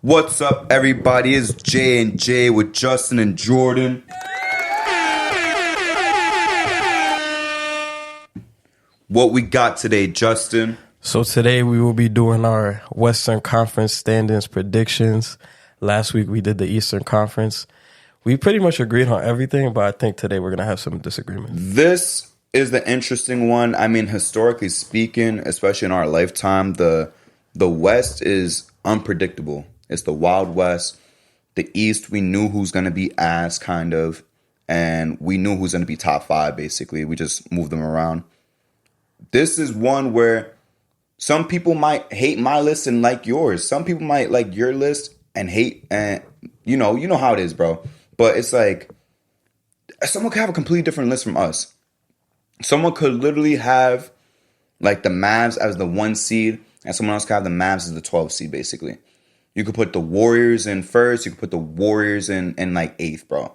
What's up, everybody? It's J and J with Justin and Jordan. What we got today, Justin? So today we will be doing our Western Conference standings predictions. Last week we did the Eastern Conference. We pretty much agreed on everything, but I think today we're going to have some disagreement. This is the interesting one. I mean, historically speaking, especially in our lifetime, the West is unpredictable. It's the Wild West. The East, we knew who's going to be ass, kind of, and we knew who's going to be top five, basically. We just moved them around. This is one where some people might hate my list and like yours. Some people might like your list and hate, and you know how it is, bro. But it's like someone could have a completely different list from us. Someone could literally have like the Mavs as the 1 seed, and someone else could have the Mavs as the 12 seed, basically. You could put the Warriors in first. You could put the Warriors in like 8th, bro.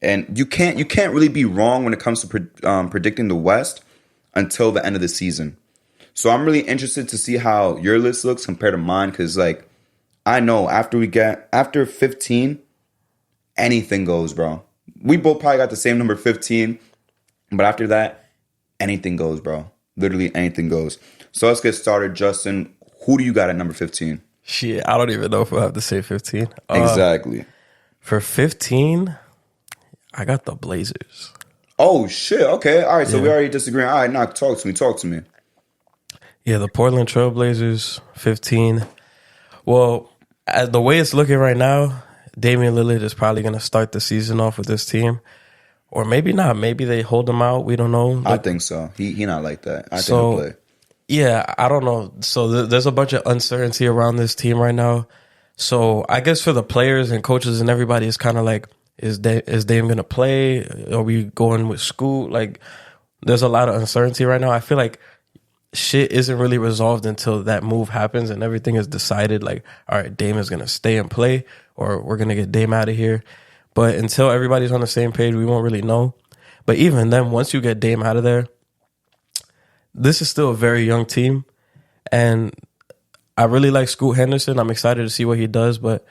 And you can't really be wrong when it comes to predicting the West until the end of the season. So I'm really interested to see how your list looks compared to mine, because like I know after 15, anything goes, bro. We both probably got the same number 15, but after that, anything goes, bro. Literally anything goes. So let's get started, Justin. Who do you got at number 15? Shit, I don't even know if we'll have to say 15. Exactly. For 15, I got the Blazers. Oh, shit. Okay. All right. So we already disagree. All right. Now talk to me. Yeah, the Portland Trail Blazers, 15. Well, the way it's looking right now, Damian Lillard is probably going to start the season off with this team. Or maybe not. Maybe they hold him out. We don't know. I think so. He not like that. I think he'll play. Yeah, I don't know. So there's a bunch of uncertainty around this team right now. So I guess for the players and coaches and everybody, it's kind of like, is Dame going to play? Are we going with Scoot? Like, there's a lot of uncertainty right now. I feel like shit isn't really resolved until that move happens and everything is decided. Like, all right, Dame is going to stay and play, or we're going to get Dame out of here. But until everybody's on the same page, we won't really know. But even then, once you get Dame out of there, this is still a very young team. And I really like Scoot Henderson. I'm excited to see what he does, but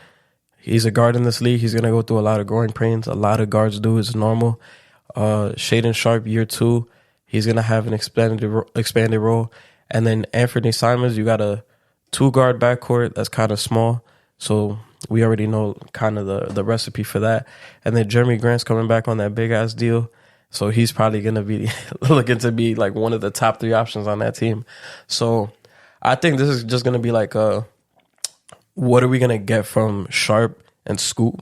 he's a guard in this league. He's going to go through a lot of growing pains. A lot of guards do. It's normal. Shaedon Sharpe, year 2, he's going to have an expanded role. And then Anthony Simons, you got a 2-guard backcourt that's kind of small. So we already know kind of the recipe for that. And then Jeremy Grant's coming back on that big-ass deal. So he's probably going to be looking to be like one of the top 3 options on that team. So I think this is just going to be like what are we going to get from Sharpe and Scoot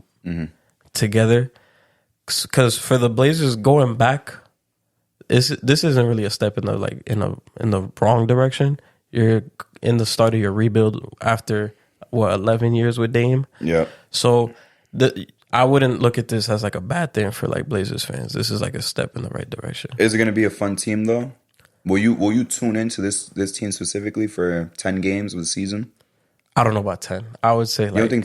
together? Because for the Blazers going back, this isn't really a step in the wrong direction. You're in the start of your rebuild after 11 years with Dame. Yeah. So I wouldn't look at this as like a bad thing for like Blazers fans. This is like a step in the right direction. Is it going to be a fun team though? Will you tune into this team specifically for 10 games of the season? I don't know about 10. I would say like, you don't think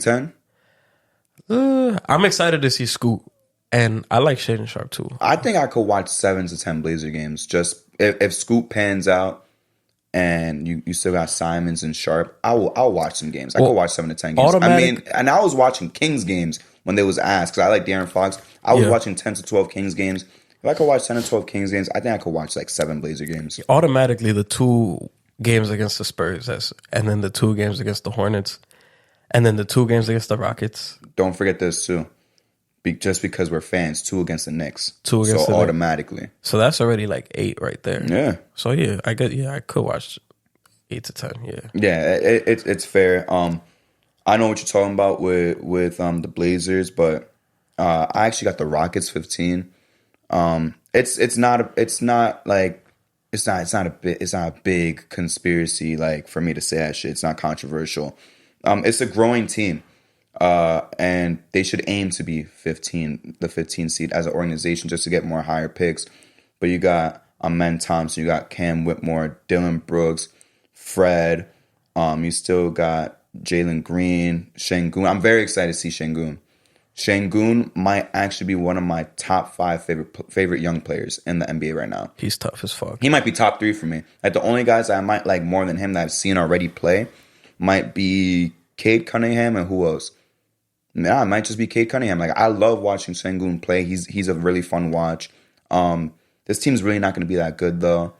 10? I'm excited to see Scoot, and I like Shaedon Sharpe too. I think I could watch 7 to 10 Blazer games just if Scoot pans out. And you still got Simons and Sharpe. I'll watch some games. I could watch 7 to 10 games. I mean, and I was watching Kings games when they was asked, because I like De'Aaron Fox. I was watching 10 to 12 Kings games. If I could watch 10 to 12 Kings games, I think I could watch like 7 Blazer games. Automatically, the 2 games against the Spurs, and then the 2 games against the Hornets, and then the 2 games against the Rockets. Don't forget this too. Just because we're fans, 2 against the Knicks. 2 against the automatically. Knicks. So that's already like 8 right there. Yeah. So I could watch 8 to 10. Yeah. Yeah, it's fair. I know what you're talking about with the Blazers, but I actually got the Rockets 15. It's not a big conspiracy like for me to say that shit. It's not controversial. It's a growing team. And they should aim to be the 15 seed as an organization just to get more higher picks. But you got Amen Thompson, you got Cam Whitmore, Dylan Brooks, Fred. You still got Jalen Green, Şengün. I'm very excited to see Şengün. Şengün might actually be one of my top 5 favorite young players in the NBA right now. He's tough as fuck. He might be top 3 for me. Like the only guys I might like more than him that I've seen already play might be Cade Cunningham, and who else? Nah, it might just be Cade Cunningham. Like, I love watching Sengun play. He's a really fun watch. This team's really not going to be that good, though,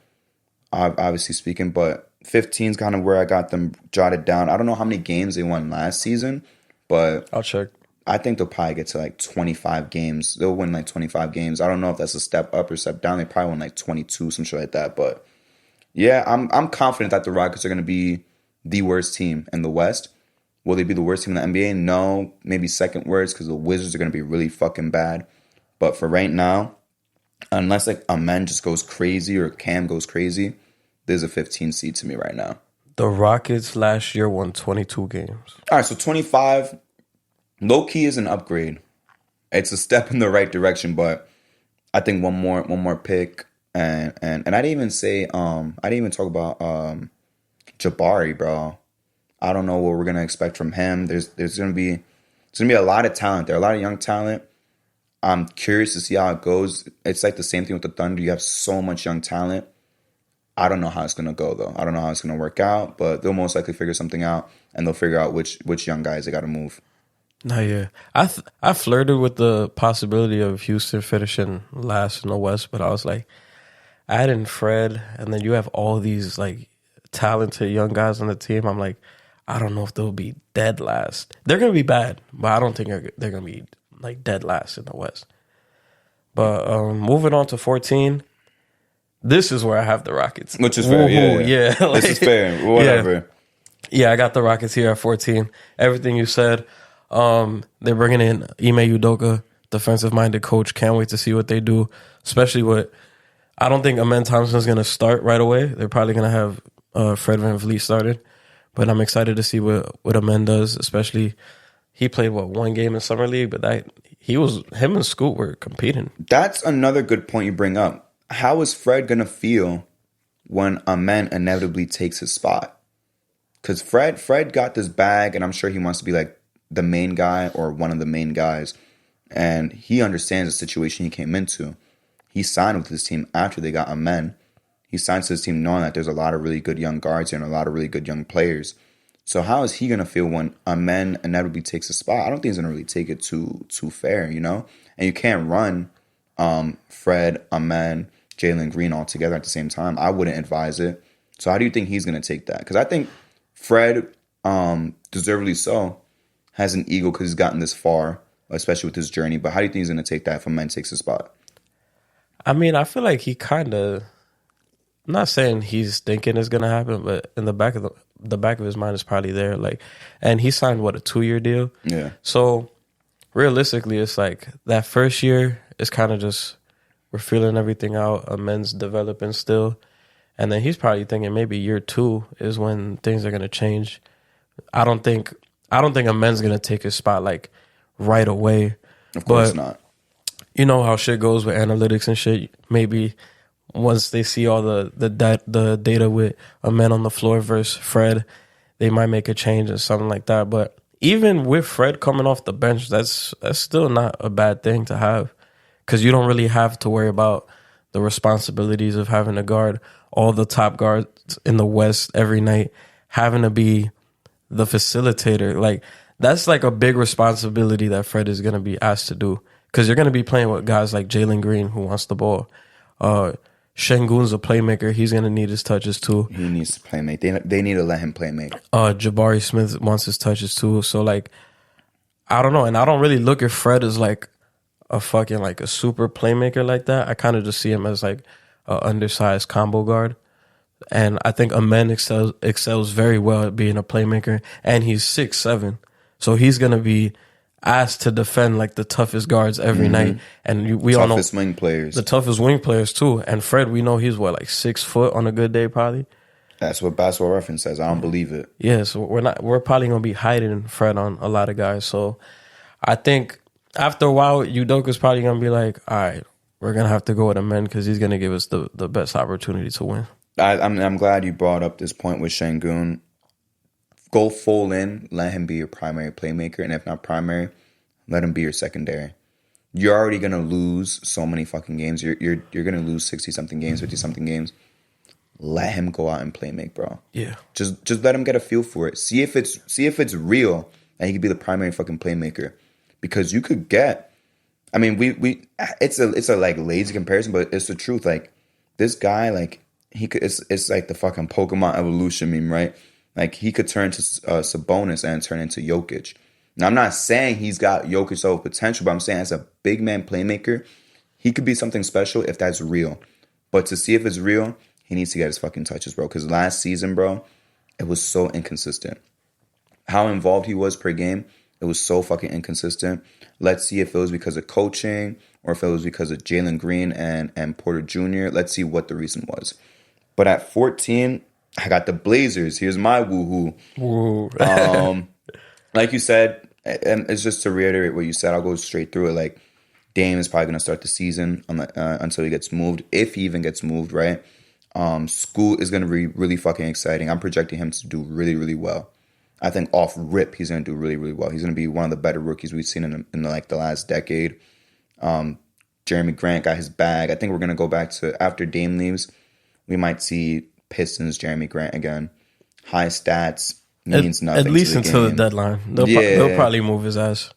obviously speaking, but 15 is kind of where I got them jotted down. I don't know how many games they won last season, but I'll check. I think they'll probably get to like 25 games. They'll win like 25 games. I don't know if that's a step up or step down. They probably win like 22, some shit like that. But yeah, I'm confident that the Rockets are going to be the worst team in the West. Will they be the worst team in the NBA? No, maybe second worst because the Wizards are going to be really fucking bad. But for right now, unless like Amen just goes crazy or Cam goes crazy, there's a 15 seed to me right now. The Rockets last year won 22 games. All right, so 25, low key is an upgrade. It's a step in the right direction, but I think one more pick, and I didn't even say I didn't even talk about Jabari, bro. I don't know what we're gonna expect from him. There's gonna be a lot of talent there, a lot of young talent. I'm curious to see how it goes. It's like the same thing with the Thunder. You have so much young talent. I don't know how it's gonna go though. I don't know how it's gonna work out, but they'll most likely figure something out, and they'll figure out which young guys they got to move. No, yeah. I flirted with the possibility of Houston finishing last in the West, but I was like, adding Fred, and then you have all these like talented young guys on the team. I'm like, I don't know if they'll be dead last. They're gonna be bad, but I don't think they're gonna be like dead last in the West. But moving on to 14, this is where I have the Rockets, Which is fair. Yeah. Like, this is fair. Whatever. Yeah, I got the Rockets here at 14. Everything you said. They're bringing in Ime Udoka, defensive-minded coach. Can't wait to see what they do, especially with. I don't think Amen Thompson's going to start right away. They're probably going to have Fred VanVleet started, but I'm excited to see what Amen does. Especially, he played one game in summer league, but him and Scoot were competing. That's another good point you bring up. How is Fred going to feel when Amen inevitably takes his spot? Because Fred got this bag, and I'm sure he wants to be like the main guy or one of the main guys. And he understands the situation he came into. He signed with his team after they got Amen. He signed to his team knowing that there's a lot of really good young guards and a lot of really good young players. So how is he going to feel when Amen inevitably takes a spot? I don't think he's going to really take it too fair, you know? And you can't run Fred, Amen, Jalen Green all together at the same time. I wouldn't advise it. So how do you think he's going to take that? Because I think Fred, deservedly so, has an ego because he's gotten this far, especially with his journey. But how do you think he's going to take that if Amen takes his spot? I mean, I feel like he kind of. I'm not saying he's thinking it's going to happen, but in the back of his mind is probably there. Like, and he signed a 2-year deal. Yeah. So realistically, it's like that first year is kind of just we're feeling everything out. Amen's developing still, and then he's probably thinking maybe year 2 is when things are going to change. I don't think Amen's going to take his spot like right away. Of course not. You know how shit goes with analytics and shit. Maybe once they see all the data with Amen on the floor versus Fred, they might make a change or something like that. But even with Fred coming off the bench, that's still not a bad thing to have because you don't really have to worry about the responsibilities of having to guard all the top guards in the West every night, having to be the facilitator. Like, that's like a big responsibility that Fred is going to be asked to do because you're going to be playing with guys like Jalen Green who wants the ball. Şengün's a playmaker. He's going to need his touches too. He needs to play make. They need to let him play make. Jabari Smith wants his touches too. So like, I don't know. And I don't really look at Fred as like a fucking like a super playmaker like that. I kind of just see him as like an undersized combo guard. And I think Amen excels very well at being a playmaker. And he's 6'7". So he's going to be asked to defend like the toughest guards every night. And we all know toughest wing players. The toughest wing players too. And Fred, we know he's like 6 foot on a good day probably. That's what Basketball Reference says. I don't believe it. Yeah, so we're probably going to be hiding Fred on a lot of guys. So I think after a while, Udoka's probably going to be like, all right, we're going to have to go with Amen because he's going to give us the best opportunity to win. I'm glad you brought up this point with Şengün. Go full in, let him be your primary playmaker, and if not primary, let him be your secondary. You're already gonna lose so many fucking games. You're gonna lose 60-something games, 50-something games. let him go out and play make, bro. Yeah. Just let him get a feel for it. See if it's real and he could be the primary fucking playmaker. Because you could get, I mean, it's a like lazy comparison, but it's the truth. Like this guy, like he could, it's like the fucking Pokemon evolution meme, right? Like he could turn to Sabonis and turn into Jokic. Now I'm not saying he's got Jokic level potential, but I'm saying as a big man playmaker, he could be something special if that's real. But to see if it's real, he needs to get his fucking touches, bro. Because last season, bro, it was so inconsistent. How involved he was per game, it was so fucking inconsistent. Let's see if it was because of coaching or if it was because of Jalen Green and Porter Jr. Let's see what the reason was. But at 14, I got the Blazers. Here's my woohoo. Woo. Like you said, and it's just to reiterate what you said, I'll go straight through it. Like, Dame is probably going to start the season until he gets moved, if he even gets moved, right? Scoot is going to be really fucking exciting. I'm projecting him to do really, really well. I think off rip, he's going to do really, really well. He's going to be one of the better rookies we've seen in the last decade. Jeremy Grant got his bag. I think we're going to go back to, after Dame leaves, we might see Pistons Jeremy Grant again. High stats means nothing. At least until the deadline. They'll probably move his ass.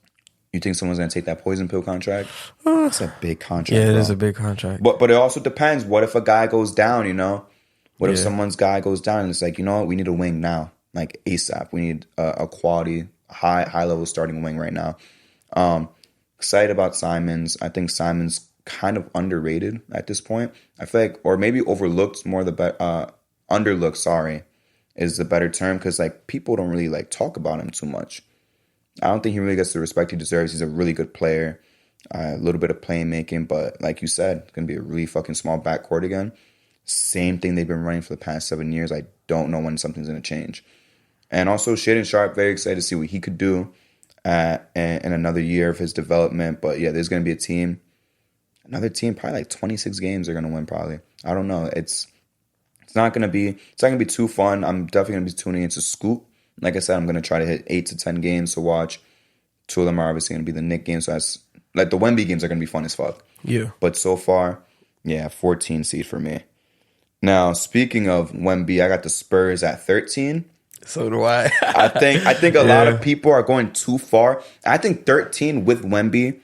You think someone's going to take that poison pill contract? It's a big contract. Yeah, it bro. is a big contract. But it also depends. What if a guy goes down, you know? What if someone's guy goes down and it's like, you know what? We need a wing now. Like ASAP. We need a quality, high level starting wing right now. Excited about Simons. I think Simons kind of underrated at this point. I feel like, or maybe overlooked more underlooked, sorry, is the better term, because like people don't really like talk about him too much. I don't think he really gets the respect he deserves. He's a really good player, a little bit of playmaking, but like you said, it's going to be a really fucking small backcourt again. Same thing they've been running for the past 7 years. I don't know when something's going to change. And also Shaedon Sharpe, very excited to see what he could do in another year of his development. But yeah, there's going to be another team, probably like 26 games they're going to win probably. I don't know. It's not going to be too fun. I'm definitely going to be tuning into Scoot. Like I said, I'm going to try to hit 8 to 10 games to watch. 2 of them are obviously going to be the Knick games. So that's like the Wemby games are going to be fun as fuck. Yeah. But so far, yeah, 14 seed for me. Now, speaking of Wemby, I got the Spurs at 13. So do I. I think a lot of people are going too far. I think 13 with Wemby,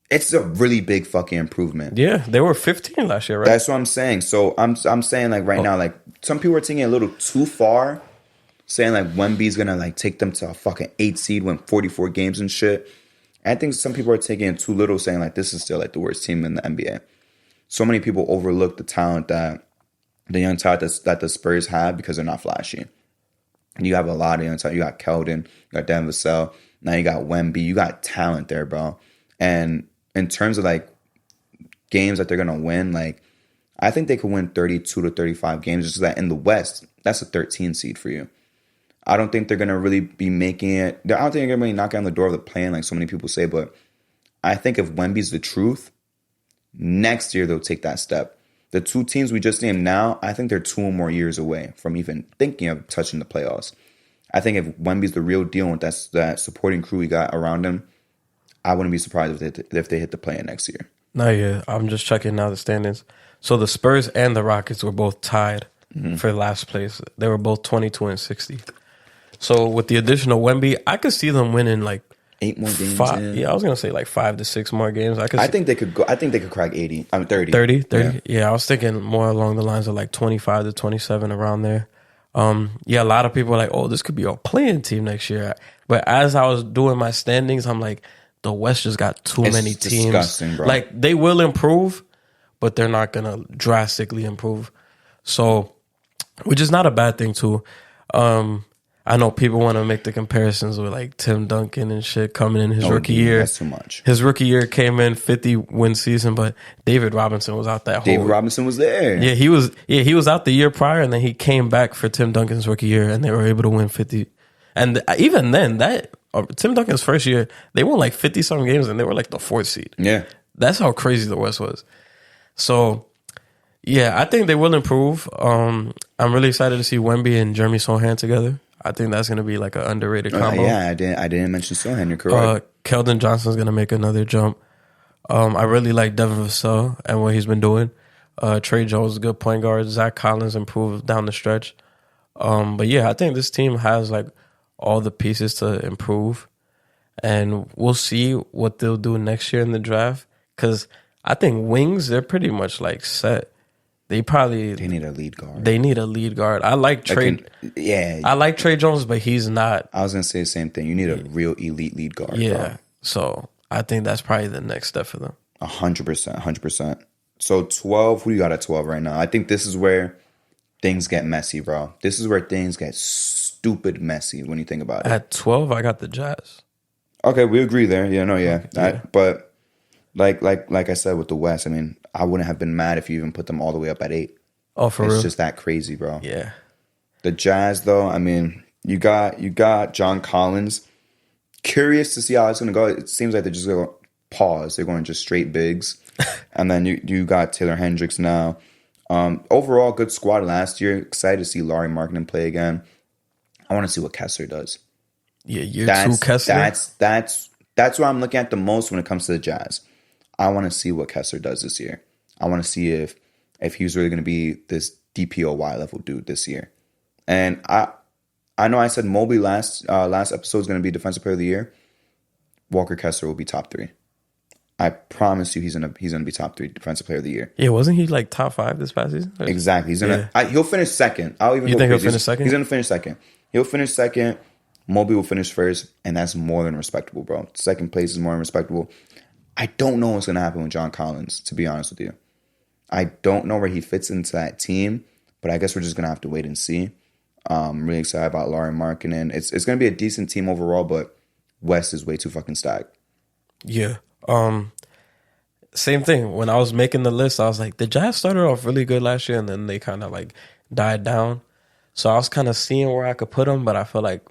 it's a really big fucking improvement. Yeah, they were 15 last year, right? That's what I'm saying. So I'm saying like right now, like some people are taking it a little too far, saying like Wemby's gonna like take them to a fucking 8 seed, win 44 games and shit. I think some people are taking it too little, saying like this is still like the worst team in the NBA. So many people overlook the talent the young talent that the Spurs have because they're not flashy. And you have a lot of young talent. You got Keldon, you got Devin Vassell, now you got Wemby. You got talent there, bro. And in terms of like games that they're gonna win, like I think they could win 32 to 35 games. Just that in the West, that's a 13 seed for you. I don't think they're gonna really be making it. I don't think they're gonna be knocking on the door of the play-in like so many people say. But I think if Wemby's the truth, next year they'll take that step. The 2 teams we just named now, I think they're 2 more years away from even thinking of touching the playoffs. I think if Wemby's the real deal with that supporting crew we got around him, I wouldn't be surprised if they hit the play-in next year. No, yeah. I'm just checking now the standings. So the Spurs and the Rockets were both tied for last place. They were both 22 and 60. So with the addition of Wemby, I could see them winning like 8 more games. 5, yeah, I was gonna say like 5 to 6 more games. I think they could go. I think they could crack 80. 30. 30. Yeah, I was thinking more along the lines of like 25 to 27 around there. Yeah, a lot of people are like, oh, this could be a playing team next year. But as I was doing my standings, I'm like, the West just got too many teams. Disgusting, bro. Like they will improve, but they're not gonna drastically improve. So, which is not a bad thing too. I know people want to make the comparisons with like Tim Duncan and shit coming in his rookie year. That's too much. His rookie year came in 50-win season, but David Robinson was out that whole. David Robinson was there. Yeah, he was out the year prior, and then he came back for Tim Duncan's rookie year, and they were able to win 50. And even then, Tim Duncan's first year, they won like 50-something games, and they were like the 4th seed. Yeah, that's how crazy the West was. So, yeah, I think they will improve. I'm really excited to see Wemby and Jeremy Sohan together. I think that's going to be like an underrated combo. Yeah, I didn't mention Sohan. You're correct. Keldon Johnson's going to make another jump. I really like Devin Vassell and what he's been doing. Trey Jones, good point guard. Zach Collins improved down the stretch. But yeah, I think this team has like all the pieces to improve, and we'll see what they'll do next year in the draft. Because I think wings, they're pretty much like set. They need a lead guard. They need a lead guard. I like Trey. I like Trey Jones, but he's not. I was gonna say the same thing. You need a real elite lead guard. Yeah. Bro. So I think that's probably the next step for them. 100%. So 12. Who do you got at 12 right now? I think this is where things get messy, bro. This is where things get stupid messy when you think about it. At 12, I got the Jazz. Okay, we agree there. But like I said with the West, I mean, I wouldn't have been mad if you even put them all the way up at 8. Oh, for real? It's just that crazy, bro. Yeah. The Jazz, though, I mean, you got John Collins. Curious to see how it's going to go. It seems like they're just going to pause. They're going just straight bigs. And then you got Taylor Hendricks now. Overall, good squad last year. Excited to see Lauri Markkanen play again. I want to see what Kessler does. Yeah, year 2 Kessler. That's what I'm looking at the most when it comes to the Jazz. I want to see what Kessler does this year. I want to see if he's really going to be this DPOY level dude this year. And I know I said Mobley last episode is going to be Defensive Player of the Year. Walker Kessler will be top 3. I promise you, he's gonna be top 3 Defensive Player of the Year. Yeah, wasn't he like top 5 this past season? Exactly. He'll finish second. You think he'll finish second? He's gonna finish second. He'll finish second. Mobley will finish first, and that's more than respectable, bro. Second place is more than respectable. I don't know what's gonna happen with John Collins, to be honest with you. I don't know where he fits into that team, but I guess we're just gonna have to wait and see. I'm really excited about Lauri Markkanen. It's gonna be a decent team overall, but West is way too fucking stacked. Yeah. Same thing. When I was making the list, I was like, the Jazz started off really good last year, and then they kind of like died down. So I was kind of seeing where I could put them, but I feel like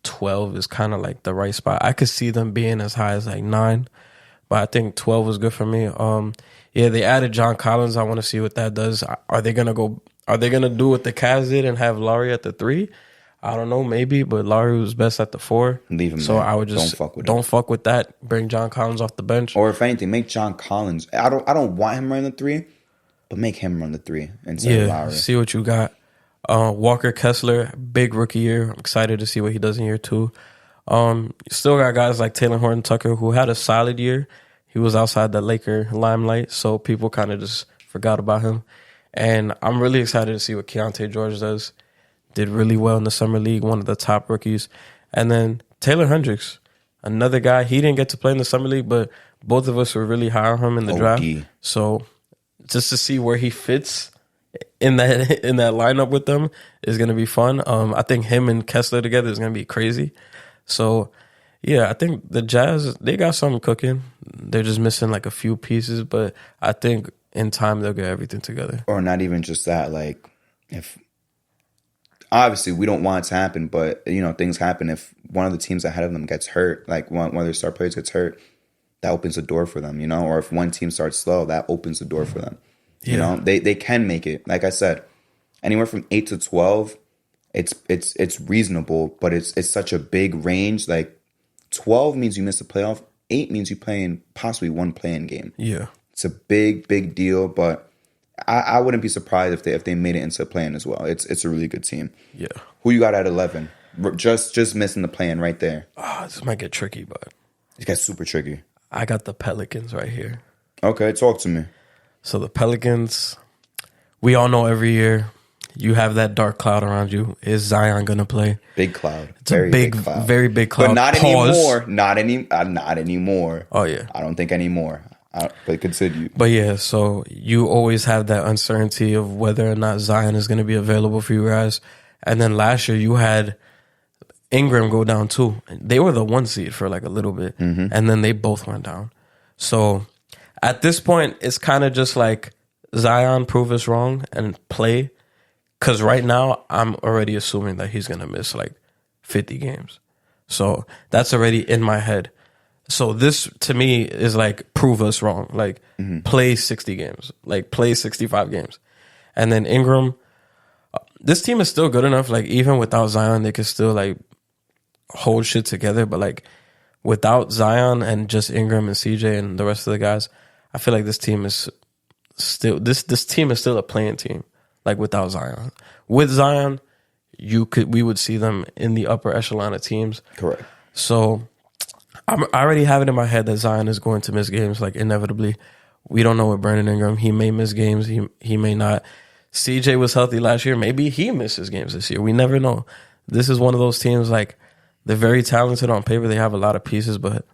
12 is kind of like the right spot. I could see them being as high as like 9, but I think 12 was good for me. Yeah, they added John Collins. I want to see what that does. Are they gonna do what the Cavs did and have Lauri at the 3? I don't know, maybe, but Lauri was best at the 4. Leave him. So there. I would just don't fuck with that. Bring John Collins off the bench, or if anything, make John Collins. I don't want him running the 3, but make him run the 3 instead of Lauri. See what you got. Walker Kessler, big rookie year. I'm excited to see what he does in year 2. Still got guys like Taylor Horton Tucker who had a solid year. He was outside the Laker limelight, so people kind of just forgot about him. And I'm really excited to see what Keontae George does. Did really well in the summer league, one of the top rookies. And then Taylor Hendricks, another guy. He didn't get to play in the summer league, but both of us were really high on him in the draft. So just to see where he fits in that lineup with them is going to be fun. I think him and Kessler together is going to be crazy. So yeah, I think the Jazz, they got something cooking. They're just missing like a few pieces, but I think in time they'll get everything together. Or not even just that. Like if obviously we don't want it to happen, but you know things happen. If one of the teams ahead of them gets hurt, like one of their star players gets hurt, that opens the door for them. You know, or if one team starts slow, that opens the door for them. Yeah. You know, they can make it. Like I said, anywhere from 8 to 12, it's reasonable, but it's such a big range. Like 12 means you miss a playoff. 8 means you play in possibly one play-in game. Yeah, it's a big deal, but I wouldn't be surprised if they made it into a play-in as well. It's a really good team. Yeah. Who you got at 11? Just missing the play-in right there. This might get tricky, but it gets super tricky. I got the Pelicans right here. Okay, talk to me. So the Pelicans, we all know every year you have that dark cloud around you. Is Zion gonna play? Big cloud. It's a big cloud. Very big cloud. But not anymore. Not anymore. Oh yeah. I don't think anymore. But continue. But yeah, so you always have that uncertainty of whether or not Zion is going to be available for you guys. And then last year you had Ingram go down too. They were the 1 seed for like a little bit, and then they both went down. So at this point, it's kind of just like Zion prove us wrong and play. Because right now, I'm already assuming that he's going to miss like 50 games. So that's already in my head. So this, to me, is like prove us wrong. Like play 60 games. Like play 65 games. And then Ingram, this team is still good enough. Like even without Zion, they could still like hold shit together. But like without Zion and just Ingram and CJ and the rest of the guys, I feel like this team is still this team is still a playing team, like without Zion. With Zion, we would see them in the upper echelon of teams. Correct. So I already have it in my head that Zion is going to miss games, like inevitably. We don't know with Brandon Ingram. He may miss games. He may not. CJ was healthy last year. Maybe he misses games this year. We never know. This is one of those teams, like, they're very talented on paper. They have a lot of pieces, but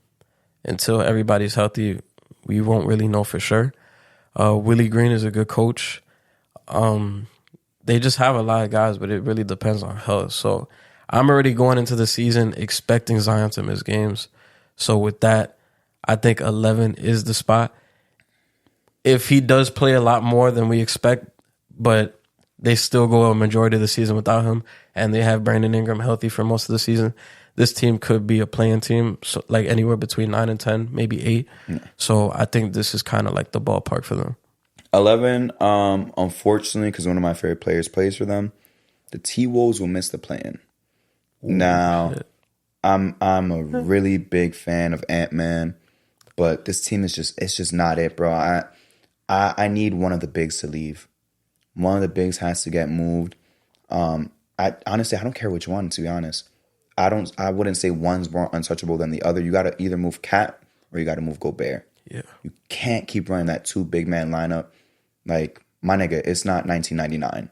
until everybody's healthy, we won't really know for sure. Willie Green is a good coach. They just have a lot of guys, but it really depends on health. So I'm already going into the season expecting Zion to miss games. So with that, I think 11 is the spot. If he does play a lot more than we expect, but they still go a majority of the season without him, and they have Brandon Ingram healthy for most of the season, this team could be a playing team, so like anywhere between 9 and 10, maybe 8. Yeah. So I think this is kind of like the ballpark for them. 11, unfortunately, because one of my favorite players plays for them, the T-Wolves will miss the play-in. Now, shit. I'm a really big fan of Ant-Man, but this team is just not it, bro. I need one of the bigs to leave. One of the bigs has to get moved. I honestly don't care which one, to be honest. I wouldn't say one's more untouchable than the other. You got to either move Cat or you got to move Gobert. Yeah. You can't keep running that 2 big man lineup. Like, my nigga, it's not 1999.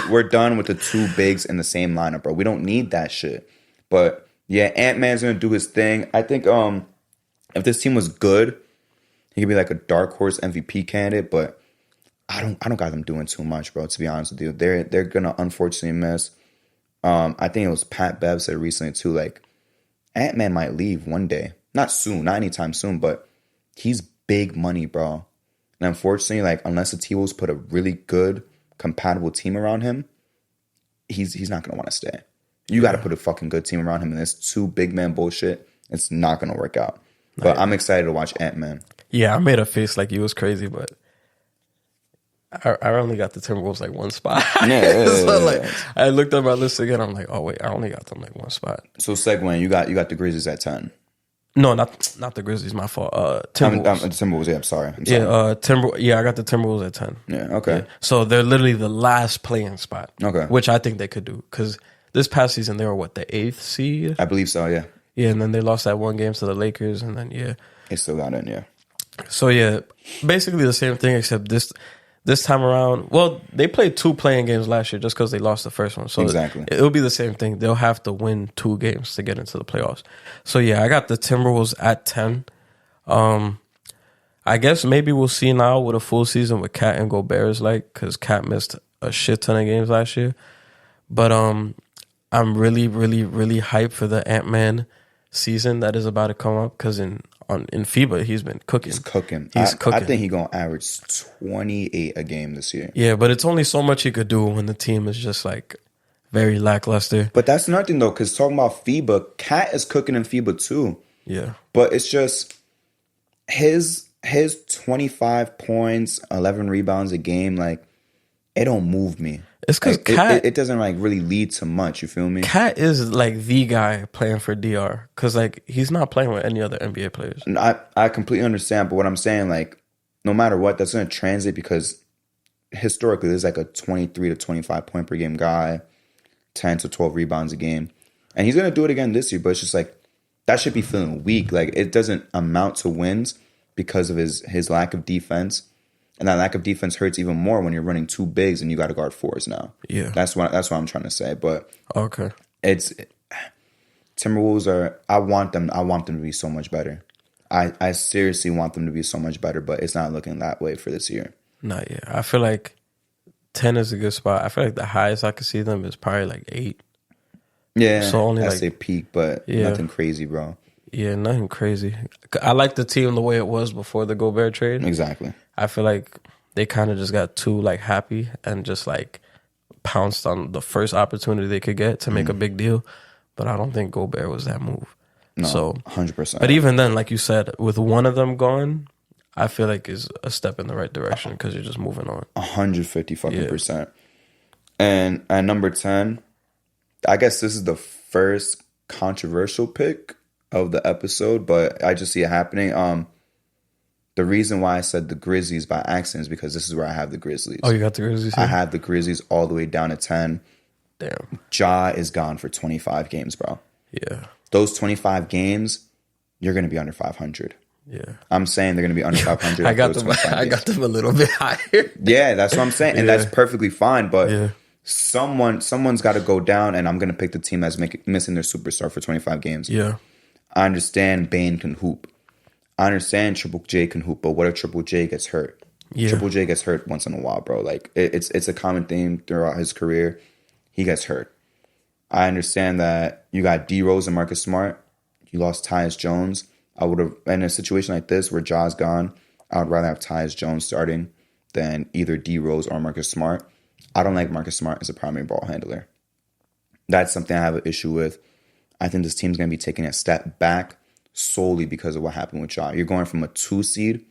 We're done with the 2 bigs in the same lineup, bro. We don't need that shit. But yeah, Ant-Man's gonna do his thing. I think if this team was good, he could be like a dark horse MVP candidate, but I don't got them doing too much, bro, to be honest with you. They're gonna unfortunately miss. I think it was Pat Bev said recently too, like, Ant-Man might leave one day. Not soon, not anytime soon, but he's big money, bro. And unfortunately, like, unless the T-Wolves put a really good, compatible team around him, he's not gonna want to stay. You got to put a fucking good team around him, and this 2 big man bullshit, it's not gonna work out. But I'm excited to watch Ant-Man. Yeah, I made a face like you was crazy, but I only got the Timberwolves like 1 spot. So like, I looked at my list again. I'm like, oh wait, I only got them like 1 spot. So segueing, you got the Grizzlies at 10. No, not the Grizzlies. My fault. Timberwolves. Timberwolves. Yeah, I'm sorry. Yeah, I got the Timberwolves at 10. Yeah. Okay. Yeah. So they're literally the last playing spot. Okay. Which I think they could do, because this past season they were the 8th seed. I believe so. Yeah. Yeah, and then they lost that 1 game to the Lakers, and then they still got in. Yeah. So yeah, basically the same thing, except this time around, well, they played 2 playing games last year just because they lost the first one. So exactly, it'll be the same thing. They'll have to win 2 games to get into the playoffs. So yeah, I got the Timberwolves at 10. I guess maybe we'll see now what a full season with Cat and Gobert is like, because Cat missed a shit ton of games last year. But I'm really, really, really hyped for the Ant-Man season that is about to come up, because in FIBA he's been cooking. He's cooking. I think he's gonna average 28 a game this year. Yeah, but it's only so much he could do when the team is just like very lackluster. But that's nothing though, because talking about FIBA, Cat is cooking in FIBA too. Yeah, but it's just his 25 points, 11 rebounds a game, like, it don't move me. It's because like, Cat, it doesn't like really lead to much. You feel me? Cat is like the guy playing for DR, because like he's not playing with any other NBA players. I completely understand, but what I'm saying, like, no matter what, that's going to translate, because historically there's like a 23 to 25 point per game guy, 10 to 12 rebounds a game, and he's going to do it again this year. But it's just like, that should be feeling weak. Like, it doesn't amount to wins because of his lack of defense. And that lack of defense hurts even more when you're running 2 bigs and you got to guard 4s now. Yeah, that's what I'm trying to say. But okay, Timberwolves are. I want them to be so much better. I seriously want them to be so much better, but it's not looking that way for this year. Not yet. I feel like 10 is a good spot. I feel like the highest I could see them is probably like 8. Yeah, so only that's a peak, but nothing crazy, bro. Yeah, nothing crazy. I like the team the way it was before the Gobert trade. Exactly. I feel like they kind of just got too like happy and just like pounced on the first opportunity they could get to make a big deal. But I don't think Gobert was that move. No, so 100%. But even then, like you said, with one of them gone, I feel like is a step in the right direction, because you're just moving on. 150 fucking percent. And at number 10, I guess this is the first controversial pick of the episode, but I just see it happening. The reason why I said the Grizzlies by accident is because this is where I have the Grizzlies. Oh, you got the Grizzlies I here? have the Grizzlies all the way down to 10. Damn. Ja is gone for 25 games, bro. Yeah. Those 25 games, you're going to be under 500. Yeah. I'm saying they're going to be under 500. I got those them. 25 I games. got them a little bit higher. Yeah, that's what I'm saying. And Yeah. that's perfectly fine. But Yeah. someone's got to go down, and I'm going to pick the team that's missing their superstar for 25 games. Yeah. I understand Bane can hoop. I understand Triple J can hoop, but what if Triple J gets hurt? Yeah. Triple J gets hurt once in a while, bro. Like it's a common theme throughout his career. He gets hurt. I understand that you got D Rose and Marcus Smart. You lost Tyus Jones. I would have, in a situation like this where Ja's gone, I would rather have Tyus Jones starting than either D Rose or Marcus Smart. I don't like Marcus Smart as a primary ball handler. That's something I have an issue with. I think this team's going to be taking a step back solely because of what happened with Ja. You're going from a 2 seed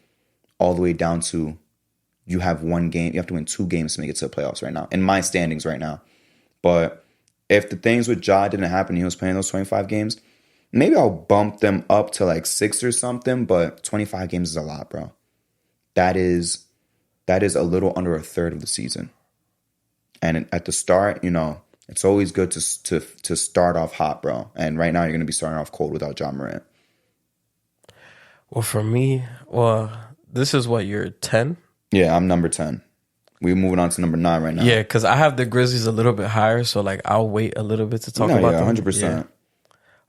all the way down to you have one game. You have to win 2 games to make it to the playoffs right now, in my standings right now. But if the things with Ja didn't happen, he was playing those 25 games, maybe I'll bump them up to like 6 or something, but 25 games is a lot, bro. That is a little under a third of the season. And at the start, you know, it's always good to start off hot, bro. And right now you're going to be starting off cold without Ja Morant. Well, for me, this is what, you're 10? Yeah, I'm number 10. We're moving on to number 9 right now. Yeah, because I have the Grizzlies a little bit higher, so like I'll wait a little bit to talk about them. 100%.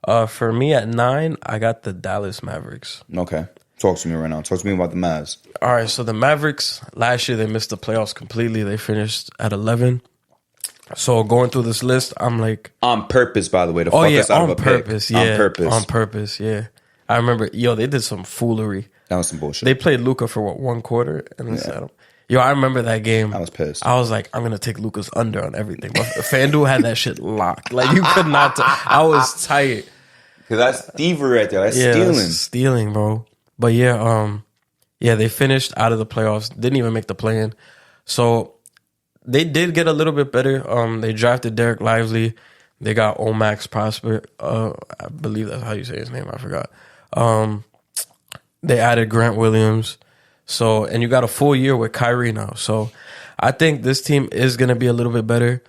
Yeah. For me at 9, I got the Dallas Mavericks. Okay. Talk to me right now. Talk to me about the Mavs. All right, so the Mavericks, last year they missed the playoffs completely. They finished at 11. So going through this list, I'm like... On purpose, by the way, to fuck us out of a purpose, pick. yeah. On purpose. On purpose, yeah. I remember, they did some foolery. That was some bullshit. They played Luka for what, 1 quarter, and then set him. Yo, I remember that game. I was pissed. I was like, I'm gonna take Luka's under on everything. But FanDuel had that shit locked. Like you could not. I was tight. Because that's thievery right there. That's Stealing, bro. But they finished out of the playoffs. Didn't even make the play-in. So they did get a little bit better. They drafted Derek Lively. They got Omax Prosper. I believe that's how you say his name. I forgot. They added Grant Williams. So, and you got a full year with Kyrie now. So I think this team is going to be a little bit better.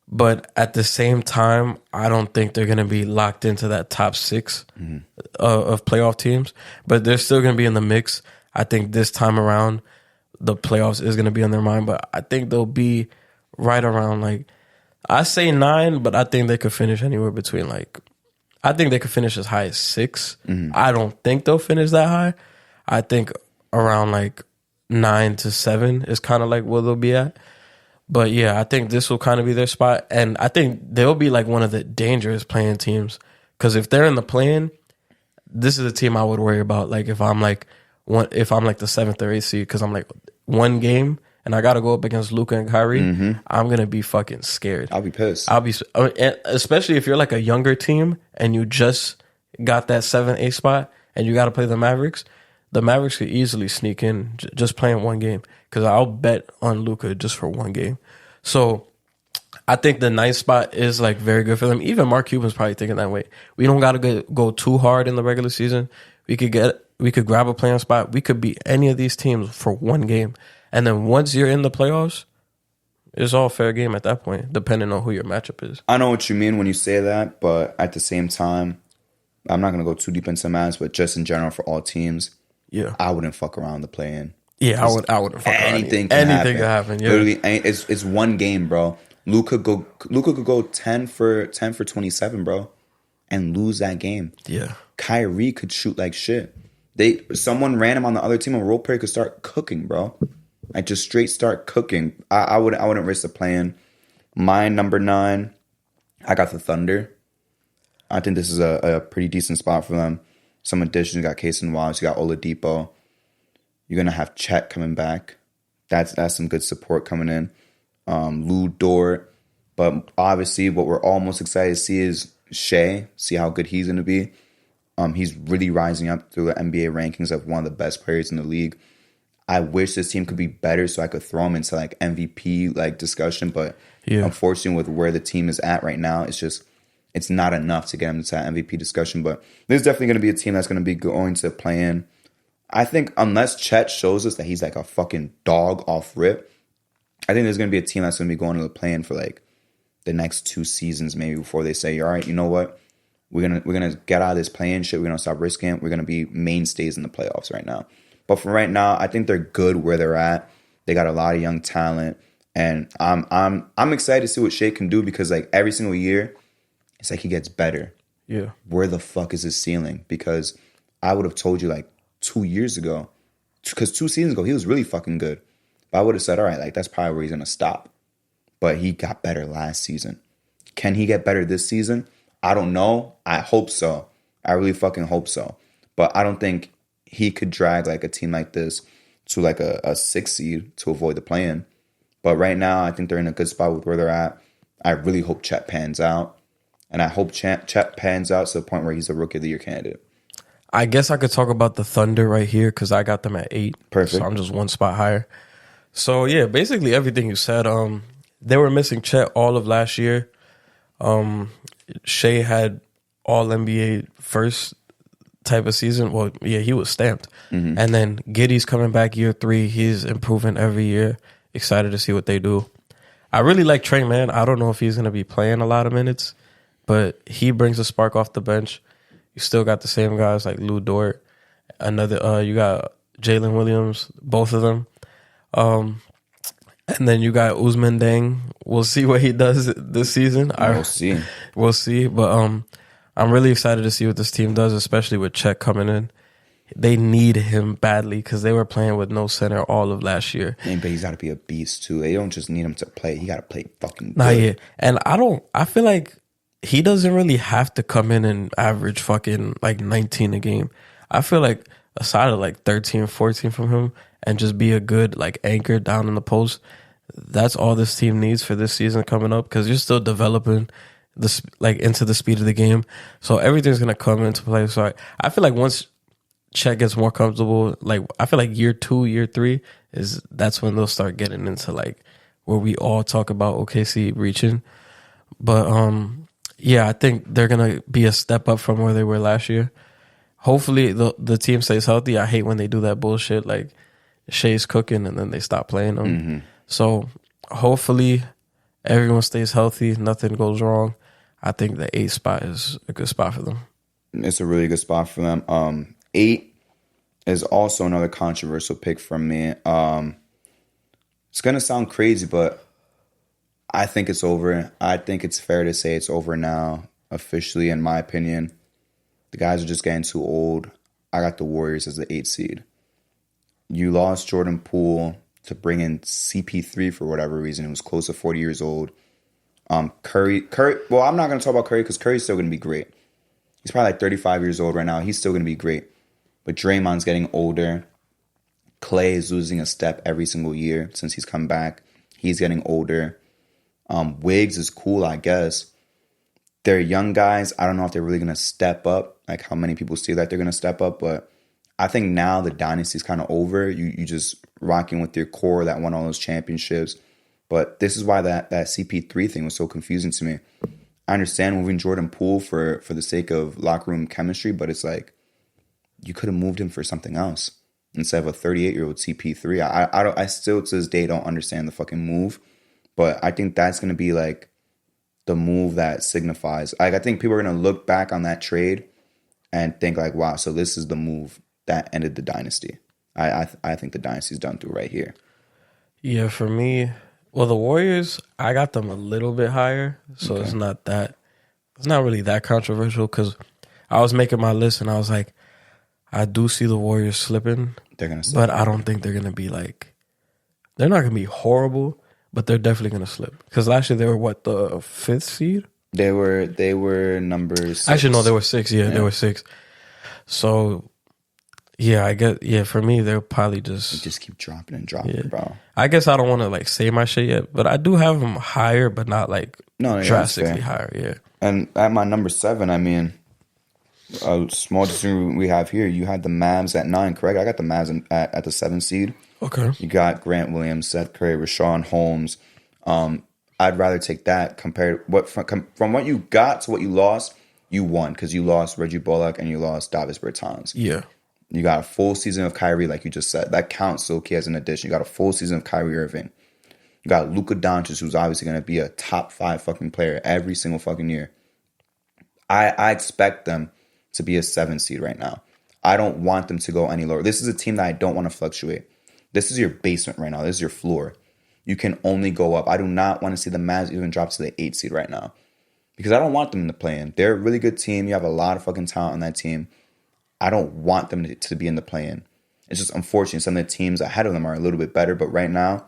But at the same time, I don't think they're going to be locked into that top 6 of playoff teams. But they're still going to be in the mix. I think this time around, the playoffs is going to be on their mind. But I think they'll be right around, like, I say 9, but I think they could finish anywhere between, like, I think they could finish as high as 6. I don't think they'll finish that high. I think around like 9 to 7 is kind of like where they'll be at. But yeah, I think this will kind of be their spot. And I think they'll be like one of the dangerous playing teams. Because if they're in the play-in, this is a team I would worry about. Like if I'm like the 7th or 8th seed, because I'm like 1 game and I got to go up against Luka and Kyrie, I'm going to be fucking scared. I'll be pissed. Especially if you're like a younger team and you just got that 7th, 8th spot and you got to play the Mavericks. The Mavericks could easily sneak in just playing 1 game because I'll bet on Luka just for 1 game. So I think the 9th spot is like very good for them. Even Mark Cuban's probably thinking that way. We don't got to go too hard in the regular season. We could grab a playing spot. We could beat any of these teams for 1 game. And then once you're in the playoffs, it's all fair game at that point, depending on who your matchup is. I know what you mean when you say that, but at the same time, I'm not going to go too deep into Mavs, but just in general for all teams, yeah, I wouldn't fuck around the play-in. Yeah, I wouldn't fuck around. Anything Can happen. Yeah. Literally, it's 1 game, bro. Luka could go 10 for 27, bro, and lose that game. Yeah. Kyrie could shoot like shit. Someone random on the other team, a role player could start cooking, bro. Like just straight start cooking. I wouldn't risk the play-in. My number 9, I got the Thunder. I think this is a pretty decent spot for them. Some additions, you got Case and Wallace, you got Oladipo. You're gonna have Chet coming back. That's some good support coming in. Lou Dort. But obviously what we're all most excited to see is Shea. See how good he's gonna be. He's really rising up through the NBA rankings of one of the best players in the league. I wish this team could be better so I could throw him into like MVP like discussion, but unfortunately with where the team is at right now, it's not enough to get him into that MVP discussion. But there's definitely going to be a team that's going to be going to play in. I think unless Chet shows us that he's like a fucking dog off rip, I think there's going to be a team that's going to be going to the play-in for like the next 2 seasons maybe before they say, all right, you know what? We're gonna get out of this play-in shit. We're gonna stop risking it. We're gonna be mainstays in the playoffs right now. But for right now, I think they're good where they're at. They got a lot of young talent, and I'm excited to see what Shea can do because like every single year, it's like he gets better. Yeah. Where the fuck is his ceiling? Because I would have told you like 2 years ago, because 2 seasons ago he was really fucking good. But I would have said, all right, like that's probably where he's gonna stop. But he got better last season. Can he get better this season? I don't know. I hope so. I really fucking hope so. But I don't think he could drag like a team like this to like a 6 seed to avoid the play-in. But right now, I think they're in a good spot with where they're at. I really hope Chet pans out. And I hope Chet pans out to the point where he's a Rookie of the Year candidate. I guess I could talk about the Thunder right here because I got them at 8. Perfect. So I'm just 1 spot higher. So yeah, basically everything you said. They were missing Chet all of last year. Shea had all NBA first type of season. Well, yeah, he was stamped. And then Giddey's coming back year 3. He's improving every year. Excited to see what they do. I really like Trey, man. I don't know if he's going to be playing a lot of minutes, but he brings a spark off the bench. You still got the same guys like Lou Dort. You got Jalen Williams, both of them. And then you got Ousmane Deng. We'll see what he does this season. We'll see. We'll see. But I'm really excited to see what this team does, especially with Chet coming in. They need him badly because they were playing with no center all of last year. Man, but he's got to be a beast too. They don't just need him to play. He got to play fucking good. Nah, yeah. And I feel like he doesn't really have to come in and average fucking like 19 a game. I feel like aside of like 13, 14 from him and just be a good like anchor down in the post, that's all this team needs for this season coming up because you're still developing into the speed of the game. So everything's going to come into play. So I feel like once Chet gets more comfortable, like I feel like year 2, year 3 that's when they'll start getting into like where we all talk about OKC reaching. But yeah, I think they're gonna be a step up from where they were last year. Hopefully the team stays healthy. I hate when they do that bullshit like Shea's cooking and then they stop playing them. So hopefully everyone stays healthy, nothing goes wrong. I think the 8 spot is a good spot for them. It's a really good spot for them. 8 is also another controversial pick from me. It's going to sound crazy, but I think it's over. I think it's fair to say it's over now, officially, in my opinion. The guys are just getting too old. I got the Warriors as the 8 seed. You lost Jordan Poole to bring in CP3 for whatever reason. He was close to 40 years old. Curry. Well, I'm not going to talk about Curry because Curry's still going to be great. He's probably like 35 years old right now. He's still going to be great. But Draymond's getting older. Clay is losing a step every single year since he's come back. He's getting older. Wiggs is cool, I guess. They're young guys. I don't know if they're really going to step up, like how many people see that they're going to step up. But I think now the dynasty's kind of over. You just rocking with your core that won all those championships. But this is why that CP3 thing was so confusing to me. I understand moving Jordan Poole for the sake of locker room chemistry, but it's like you could have moved him for something else instead of a 38-year-old CP3. I still to this day don't understand the fucking move, but I think that's going to be like the move that signifies. Like I think people are going to look back on that trade and think like, wow, so this is the move that ended the dynasty. I think the dynasty's done through right here. Yeah, for me, well, the Warriors, I got them a little bit higher, so okay. It's not really that controversial because I was making my list and I was like, I do see the Warriors slipping. They're gonna slip, but I don't think they're gonna be like, they're not gonna be horrible, but they're definitely gonna slip because last year they were what, the 5th seed? They were number 6. Actually, no, they were 6. Yeah, they were 6. So. Yeah, for me, they'll probably just keep dropping and dropping, bro. I guess I don't want to like say my shit yet, but I do have them higher, but not like drastically higher. Yeah. And at my number 7, I mean, a small disagreement we have here. You had the Mavs at 9, correct? I got the Mavs at the 7th seed. Okay. You got Grant Williams, Seth Curry, Rashawn Holmes. I'd rather take that compared from what you got to what you lost. You won because you lost Reggie Bullock and you lost Davis Bertans. Yeah. You got a full season of Kyrie, like you just said. That counts, okay, as an addition. You got a full season of Kyrie Irving. You got Luka Doncic, who's obviously going to be a top 5 fucking player every single fucking year. I expect them to be a 7 seed right now. I don't want them to go any lower. This is a team that I don't want to fluctuate. This is your basement right now. This is your floor. You can only go up. I do not want to see the Mavs even drop to the 8 seed right now because I don't want them to play in. They're a really good team. You have a lot of fucking talent on that team. I don't want them to be in the play-in. It's just unfortunate. Some of the teams ahead of them are a little bit better, but right now,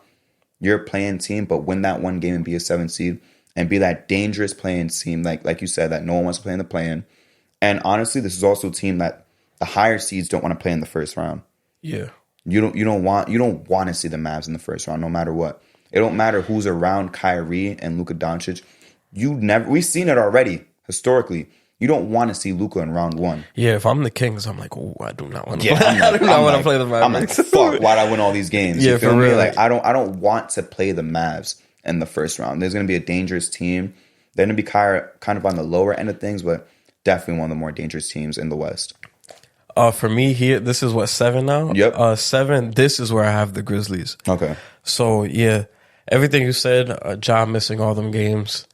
you're a play-in team, but win that one game and be a 7 seed and be that dangerous play-in team, like you said, that no one wants to play in the play-in. And honestly, this is also a team that the higher seeds don't want to play in the first round. Yeah. You don't want to see the Mavs in the first round, no matter what. It don't matter who's around Kyrie and Luka Doncic. We've seen it already historically. You don't want to see Luka in round 1. Yeah, if I'm the Kings, I'm like, oh, I do not want to Yeah, play. I do not want to play the Mavs. I'm like, fuck, why'd I win all these games? Yeah, You feel for me? real. Like I don't want to play the Mavs in the first round. There's gonna be a dangerous team. They're gonna be kind of on the lower end of things, but definitely one of the more dangerous teams in the West. For me here, this is what, 7 now? Yep. 7, this is where I have the Grizzlies. Okay. So, yeah, everything you said, Ja missing all them games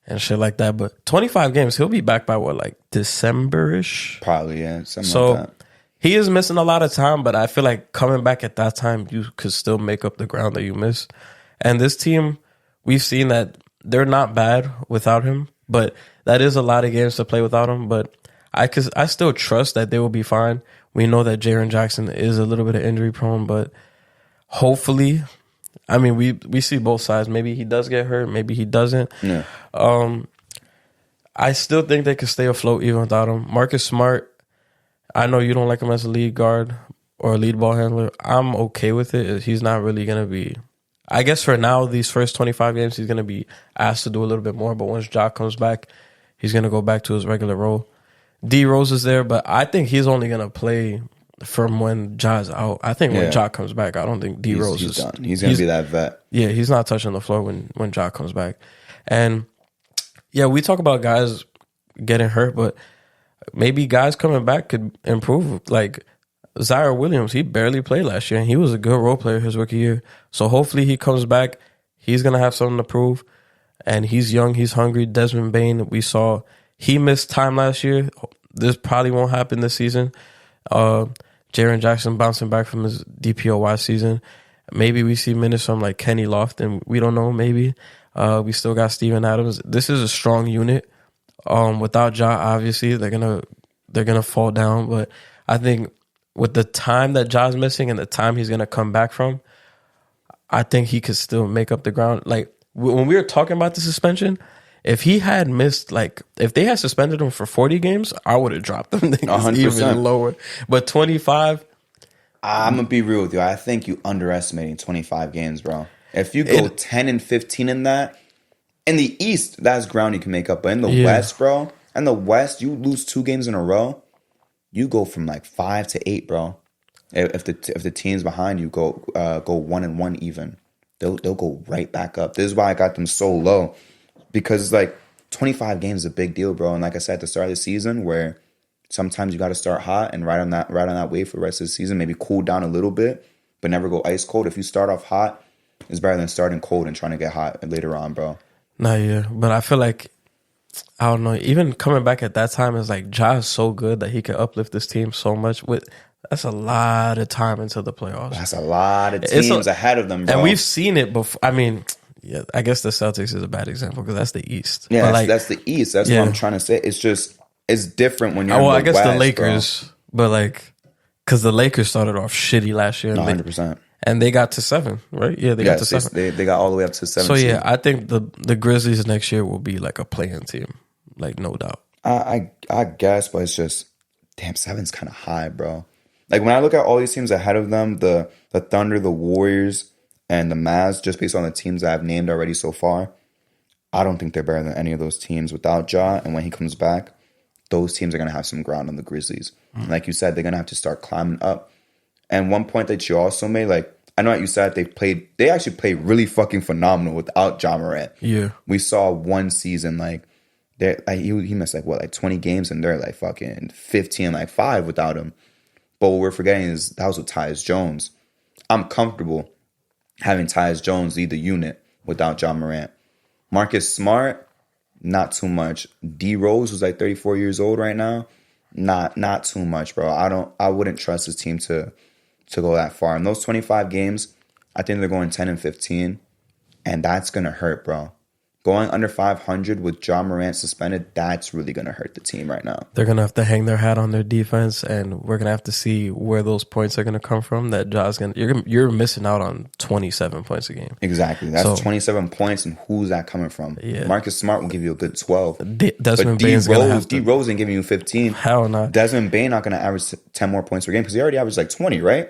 and shit like that. But 25 games, he'll be back by what, like December-ish? Probably, yeah. Something So, like that. he is missing a lot of time, but I feel like coming back at that time, you could still make up the ground that you missed. And this team, we've seen that they're not bad without him, but that is a lot of games to play without him. But I still trust that they will be fine. We know that Jaren Jackson is a little bit of injury prone, but hopefully, I mean, we see both sides. Maybe he does get hurt, maybe he doesn't. Yeah. I still think they could stay afloat even without him. Marcus Smart, I know you don't like him as a lead guard or a lead ball handler. I'm okay with it. He's not really going to be, I guess for now, these first 25 games, he's going to be asked to do a little bit more. But once Ja comes back, he's going to go back to his regular role. D Rose is there, but I think he's only going to play from when Ja's out. I think when Ja comes back, I don't think D Rose he's is done. He's going to be that vet. Yeah, he's not touching the floor when Ja comes back. And yeah, we talk about guys getting hurt, but maybe guys coming back could improve. Like Zaire Williams, he barely played last year, and he was a good role player his rookie year. So hopefully he comes back. He's going to have something to prove. And he's young, he's hungry. Desmond Bane, we saw he missed time last year. This probably won't happen this season. Jaren Jackson bouncing back from his DPOY season. Maybe we see minutes from like Kenny Lofton. We don't know, maybe. We still got Steven Adams. This is a strong unit. Without Ja, obviously, they're gonna fall down. But I think with the time that Ja's missing and the time he's gonna come back from, I think he could still make up the ground. Like when we were talking about the suspension, if he had missed, like if they had suspended him for 40 games, I would have dropped them 100%. even lower. But 25, I'm gonna be real with you. I think you underestimating 25 games, bro. If you go 10 and 15 in that, in the East, that's ground you can make up. But in the West, bro, in the West, you lose 2 games in a row, you go from like 5 to 8, bro. If the teams behind you go 1-1 even, they'll go right back up. This is why I got them so low, because like 25 games is a big deal, bro. And like I said at the start of the season, where sometimes you got to start hot and ride on that wave for the rest of the season. Maybe cool down a little bit, but never go ice cold. If you start off hot, it's better than starting cold and trying to get hot later on, bro. nah, yeah. But I feel like, I don't know, even coming back at that time is like Ja is so good that he can uplift this team so much. That's a lot of time into the playoffs. That's a lot of teams ahead of them, bro. And we've seen it before. I mean, yeah, I guess the Celtics is a bad example because that's the East. Yeah, but that's the East. That's what I'm trying to say. It's just, it's different when you're well, in the I guess West, the Lakers, bro. but like, because the Lakers started off shitty last year. 100%. And they got to 7, right? Yeah, they got to 7. They got all the way up to 7. So yeah, I think the Grizzlies next year will be like a play-in team, like no doubt. I guess, but it's just, damn, 7's kind of high, bro. Like when I look at all these teams ahead of them, the Thunder, the Warriors, and the Mavs, just based on the teams that I've named already so far, I don't think they're better than any of those teams without Ja. And when he comes back, those teams are going to have some ground on the Grizzlies. And like you said, they're going to have to start climbing up. And one point that you also made, like, I know what you said, they actually played really fucking phenomenal without Ja Morant. Yeah. We saw one season, like, he missed like 20 games, and they're like fucking 15-5 without him. But what we're forgetting is that was with Tyus Jones. I'm comfortable having Tyus Jones lead the unit without John Morant. Marcus Smart, not too much. D Rose was like 34 years old right now. Not too much, bro. I wouldn't trust his team to go that far. In those 25 games, I think they're going 10 and 15, and that's gonna hurt, bro. Going under 500 with John Morant suspended, that's really going to hurt the team right now. They're going to have to hang their hat on their defense, and we're going to have to see where those points are going to come from. That Ja's you're missing out on 27 points a game. Exactly. That's 27 points, and who's that coming from? Yeah. Marcus Smart will give you a good 12. Desmond Bane's going to have to. D Rose ain't giving you 15. Hell no. Desmond Bane not going to average 10 more points per game because he already averaged like 20, right?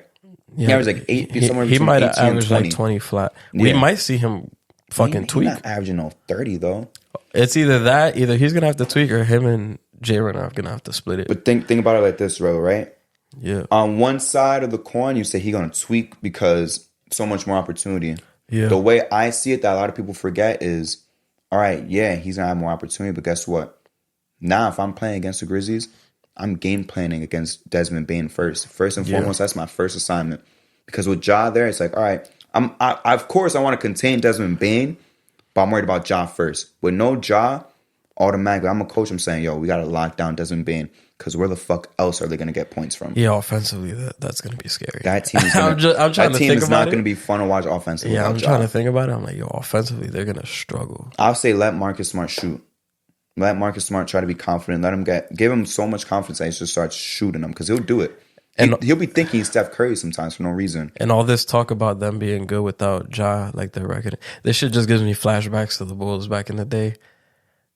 Yeah. He averaged like 8. He might have averaged like 20 flat. We might see him fucking tweak. He's not averaging no 30 though. It's either he's gonna have to tweak, or him and Jaren are gonna have to split it. But think about it like this, Ro, right? Yeah. On one side of the coin, you say he's gonna tweak because so much more opportunity. Yeah. The way I see it, that a lot of people forget is, all right, yeah, he's gonna have more opportunity, but guess what? Now, if I'm playing against the Grizzlies, I'm game planning against Desmond Bane first. First and foremost, that's my first assignment. Because with Ja there, it's like, all right, of course I want to contain Desmond Bane, but I'm worried about Ja first. With no Ja, automatically, I'm a coach. I'm saying, yo, we got to lock down Desmond Bane because where the fuck else are they going to get points from? Yeah, offensively, that's going to be scary. That team is gonna, that team is not going to be fun to watch offensively. Yeah, I'm trying to think about it. I'm like, yo, offensively, they're going to struggle. I'll say let Marcus Smart shoot. Let Marcus Smart try to be confident. Let him give him so much confidence that he just starts shooting them because he'll do it. And he'll be thinking he's Steph Curry sometimes for no reason. And all this talk about them being good without Ja, like their record, this shit just gives me flashbacks to the Bulls back in the day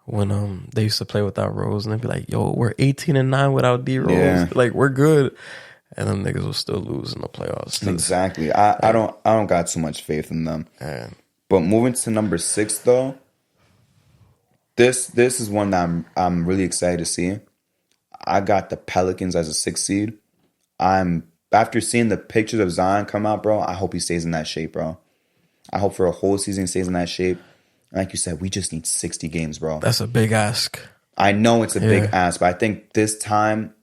when they used to play without Rose, and they'd be like, "Yo, we're 18-9 without D Rose, like we're good," and them niggas will still lose in the playoffs. Exactly. I don't got too much faith in them. Man. But moving to number 6 though, this is one that I'm really excited to see. I got the Pelicans as a 6th seed. After seeing the pictures of Zion come out, bro, I hope he stays in that shape, bro. I hope for a whole season he stays in that shape. And like you said, we just need 60 games, bro. That's a big ask. I know it's a big ask, but I think this time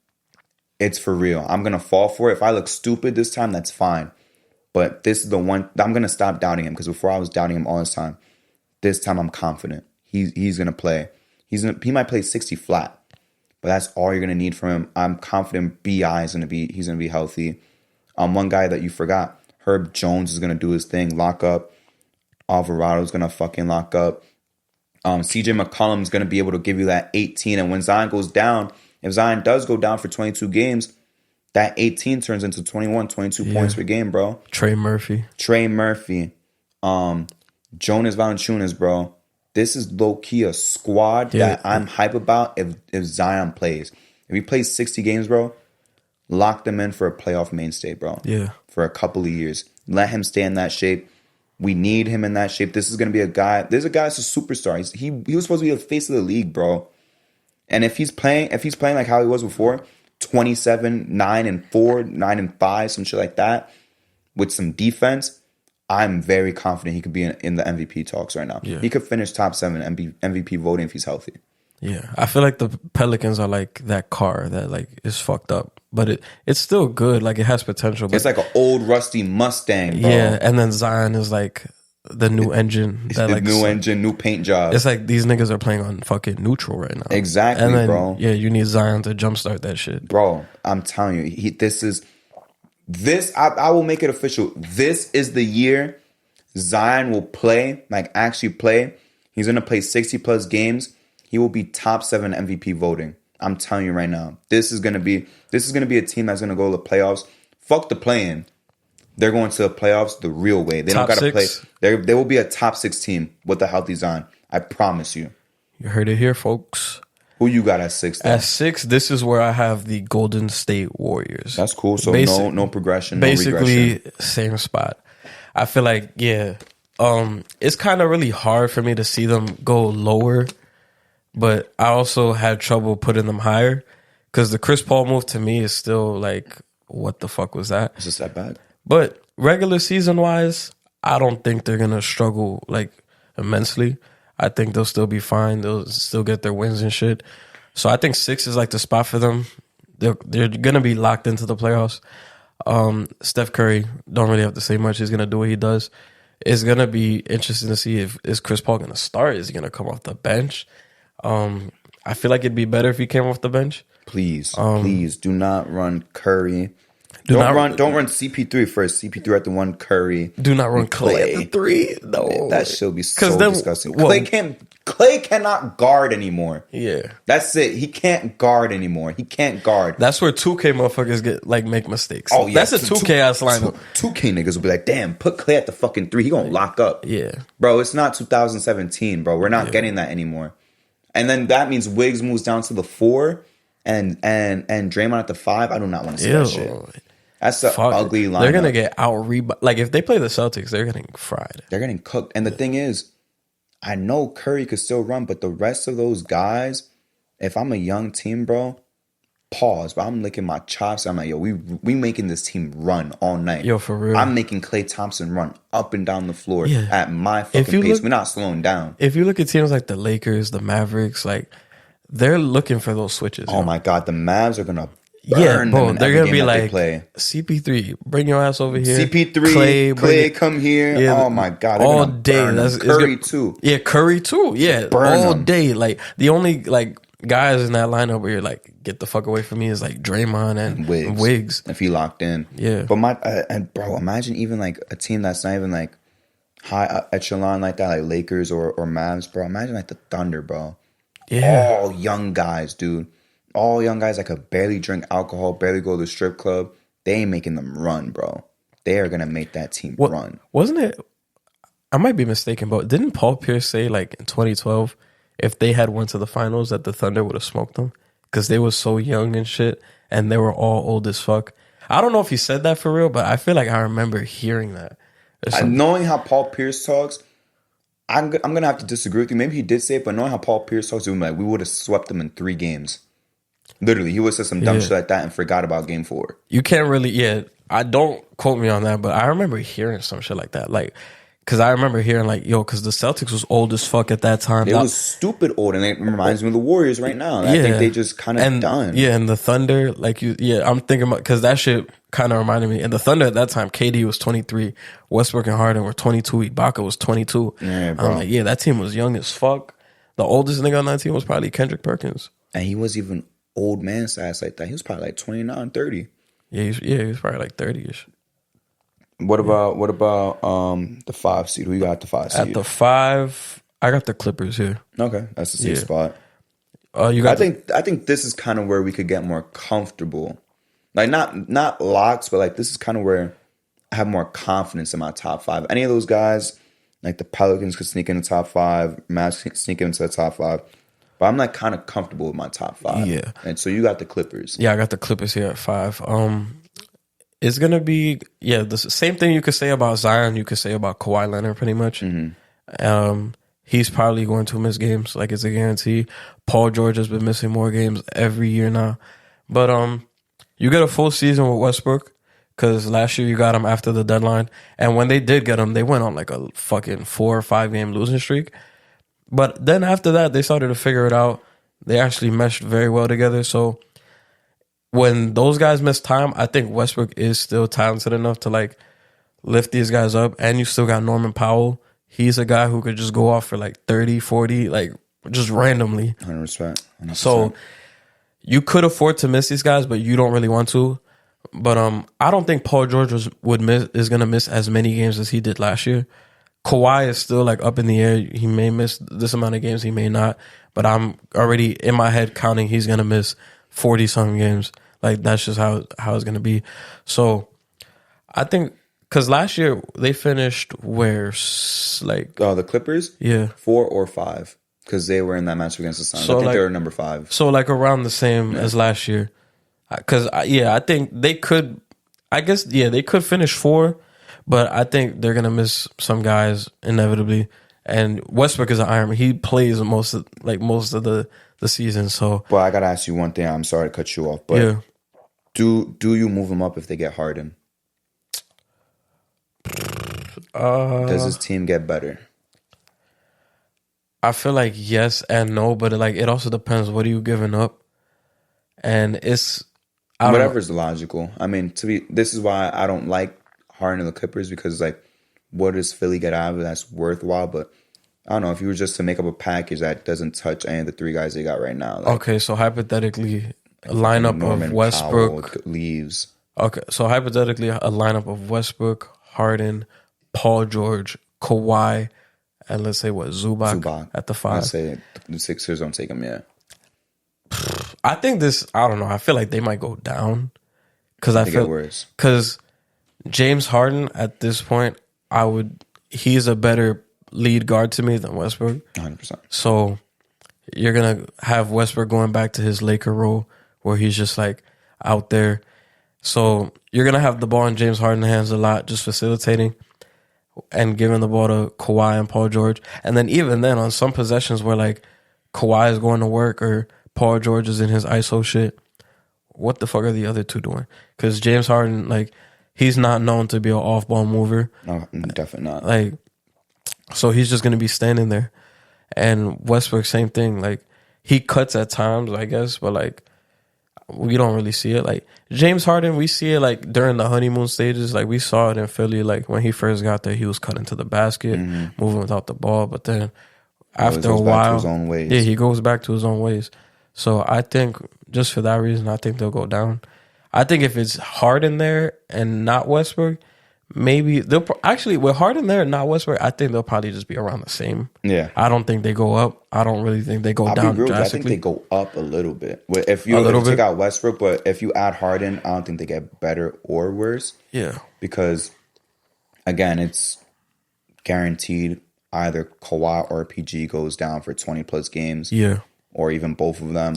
it's for real. I'm going to fall for it. If I look stupid this time, that's fine. But this is the one, I'm going to stop doubting him because before I was doubting him all this time. This time I'm confident. He's going to play. He might play 60 flat. But that's all you're gonna need from him. I'm confident BI is gonna be healthy. One guy that you forgot, Herb Jones is gonna do his thing, lock up. Alvarado's gonna fucking lock up. CJ McCollum's gonna be able to give you that 18. And when Zion goes down, if Zion does go down for 22 games, that 18 turns into 21, 22 points per game, bro. Trey Murphy. Jonas Valanciunas, bro. This is low-key a squad that I'm hype about if Zion plays. If he plays 60 games, bro, lock them in for a playoff mainstay, bro. Yeah. For a couple of years. Let him stay in that shape. We need him in that shape. This is going to be a guy. There's a guy that's a superstar. He was supposed to be the face of the league, bro. And if he's playing like how he was before, 27, 9-4, 9-5, some shit like that, with some defense, I'm very confident he could be in the MVP talks right now. Yeah. He could finish top 7 MVP voting if he's healthy. Yeah, I feel like the Pelicans are like that car that like is fucked up, but it's still good. Like it has potential. But it's like an old rusty Mustang, bro. Yeah, and then Zion is like the new engine. That the new engine, new paint job. It's like these niggas are playing on fucking neutral right now. Exactly, and then, bro. Yeah, you need Zion to jumpstart that shit. Bro, I'm telling you, I will make it official. This is the year Zion will play, like actually play. He's going to play 60 plus games. He will be top 7 MVP voting. I'm telling you right now. This is going to be a team that's going to go to the playoffs. Fuck the play-in. They're going to the playoffs the real way. They don't got to play. They will be a top 6 team with a healthy Zion. I promise you. You heard it here, folks. Who you got at 6? Then? At 6, this is where I have the Golden State Warriors. That's cool. So no progression, basically, no regression. Same spot. I feel like, it's kind of really hard for me to see them go lower, but I also had trouble putting them higher because the Chris Paul move to me is still like, what the fuck was that? It's just that bad. But regular season wise, I don't think they're going to struggle like immensely. I think they'll still be fine. They'll still get their wins and shit. So I think 6 is like the spot for them. they're gonna be locked into the playoffs. Steph Curry, don't really have to say much. He's gonna do what he does. It's gonna be interesting to see if is Chris Paul gonna start. Is he gonna come off the bench? I feel like it'd be better if he came off the bench. Please do not run Curry. Do Don't not run CP3 first. CP3 at the one, Curry. Do not run Clay at the 3. No, That should be so then, disgusting. well, Clay cannot guard anymore. Yeah, That's it. He can't guard anymore. He can't guard. that's where 2K motherfuckers get like make mistakes. Oh yeah, that's a 2K ass lineup. 2K niggas will be like, damn, put Clay at the fucking 3. He gonna lock up. Yeah, Bro, it's not 2017, bro. We're not getting that anymore. And then that means Wiggs moves down to the 4 and Draymond at the 5. I do not want to see that shit. That's an ugly lineup. They're gonna get out like if they play the Celtics, they're getting fried. They're getting cooked. And the thing is, I know Curry could still run, but the rest of those guys, if I'm a young team, bro, pause. But I'm licking my chops. I'm like, yo, we making this team run all night. Yo, for real. I'm making Klay Thompson run up and down the floor at my fucking pace. We're not slowing down. If you look at teams like the Lakers, the Mavericks, like they're looking for those switches. Oh my God, the Mavs are gonna burn bro, them in they're every gonna be game that they like play. CP3, bring your ass over here. CP3, Klay, come here. Yeah, oh my God, all day. That's Curry too. Yeah, Curry too. Yeah, Burn all them. day. Like the only like guys in that lineup where you're like, get the fuck away from me is like Draymond and Wiggs. If he locked in, yeah. But and bro, imagine even like a team that's not even like high echelon like that, like Lakers or Mavs, bro. Imagine like the Thunder, bro. Yeah, all young guys, dude. All young guys that could barely drink alcohol, barely go to the strip club. They ain't making them run, bro. They are gonna make that team run. Wasn't it? I might be mistaken, but didn't Paul Pierce say like in 2012, if they had went to the finals, that the Thunder would have smoked them because they were so young and shit, and they were all old as fuck. I don't know if he said that for real, but I feel like I remember hearing that. Knowing how Paul Pierce talks, I'm gonna have to disagree with you. Maybe he did say it, but knowing how Paul Pierce talks, like we would have swept them in 3 games. Literally, he would have said some dumb shit like that and forgot about game 4. You can't really, I don't quote me on that, but I remember hearing some shit like that. Like, because I remember hearing like, yo, because the Celtics was old as fuck at that time. It was stupid old, and it reminds me of the Warriors right now. I think they just kind of done. Yeah, and the Thunder, like I'm thinking about, because that shit kind of reminded me. And the Thunder at that time, KD was 23, Westbrook and Harden were 22, Ibaka was 22. Yeah, bro. I'm like, that team was young as fuck. The oldest nigga on that team was probably Kendrick Perkins. And he was even old man size like that. He was probably like 29, 30. Yeah, he was probably like 30-ish. What about the 5 seed? Who you got at the 5 seed? At the 5, I got the Clippers here. Okay, that's the safe spot. I think this is kind of where we could get more comfortable. Like not locks, but like this is kind of where I have more confidence in my top 5. Any of those guys, like the Pelicans could sneak in the top 5, Mavs could sneak into the top 5. But I'm like kind of comfortable with my top 5. Yeah. And so you got the Clippers. Yeah, I got the Clippers here at 5. It's gonna be the same thing you could say about Zion. You could say about Kawhi Leonard, pretty much. Mm-hmm. He's probably going to miss games, like it's a guarantee. Paul George has been missing more games every year now, but you get a full season with Westbrook because last year you got him after the deadline, and when they did get him, they went on like a fucking 4 or 5 game losing streak. But then after that, they started to figure it out. They actually meshed very well together. So when those guys miss time, I think Westbrook is still talented enough to like lift these guys up. And you still got Norman Powell. He's a guy who could just go off for like 30, 40, like just randomly. 100%. So you could afford to miss these guys, but you don't really want to. But I don't think Paul George is going to miss as many games as he did last year. Kawhi is still like up in the air. He may miss this amount of games. He may not. But I'm already in my head counting he's going to miss 40-something games. Like, that's just how it's going to be. So, I think, because last year they finished where, like... Oh, the Clippers? Yeah. 4 or 5. Because they were in that match against the Suns. So I think like, they were number 5. So, like, around the same as last year. Because, I think they could... I guess, they could finish 4. But I think they're going to miss some guys inevitably. And Westbrook is an Iron Man. He plays most of the season. So, But I got to ask you one thing. I'm sorry to cut you off. But do you move him up if they get Harden? Does his team get better? I feel like yes and no. But like it also depends. What are you giving up? And it's I don't know. Whatever's logical. I mean, this is why I don't like Harden and the Clippers, because like, what does Philly get out of it that's worthwhile? But I don't know, if you were just to make up a package that doesn't touch any of the three guys they got right now. Like, Okay, so hypothetically, a lineup Norman of Westbrook. Powell leaves. Okay, so hypothetically, a lineup of Westbrook, Harden, Paul George, Kawhi, and let's say Zubac at the I 5. say the Sixers don't take him yet. I think this. I don't know. I feel like they might go down because I They feel get worse. because James Harden at this point, he's a better lead guard to me than Westbrook. 100%. So you're gonna have Westbrook going back to his Laker role where he's just like out there. So you're gonna have the ball in James Harden's hands a lot, just facilitating and giving the ball to Kawhi and Paul George. And then even then, on some possessions where like Kawhi is going to work or Paul George is in his ISO shit, what the fuck are the other two doing? Because James Harden, like, he's not known to be an off-ball mover. No, definitely not. Like, so he's just gonna be standing there. And Westbrook, same thing. Like, he cuts at times, I guess, but like, we don't really see it. Like James Harden, we see it like during the honeymoon stages. Like we saw it in Philly. Like when he first got there, he was cutting to the basket, moving without the ball. But then after a Back to while, his own ways. yeah, he goes back to his own ways. So I think just for that reason, I think they'll go down. I think if it's Harden there and not Westbrook, maybe they'll actually with Harden there and not Westbrook, I think they'll probably just be around the same. Yeah. I don't think they go up. I don't really think they go I'll down be real, I think drastically. they go up a little bit. If you take out Westbrook, but if you add Harden, I don't think they get better or worse. Yeah. Because, again, it's guaranteed either Kawhi or PG goes down for 20-plus games. Yeah. Or even both of them.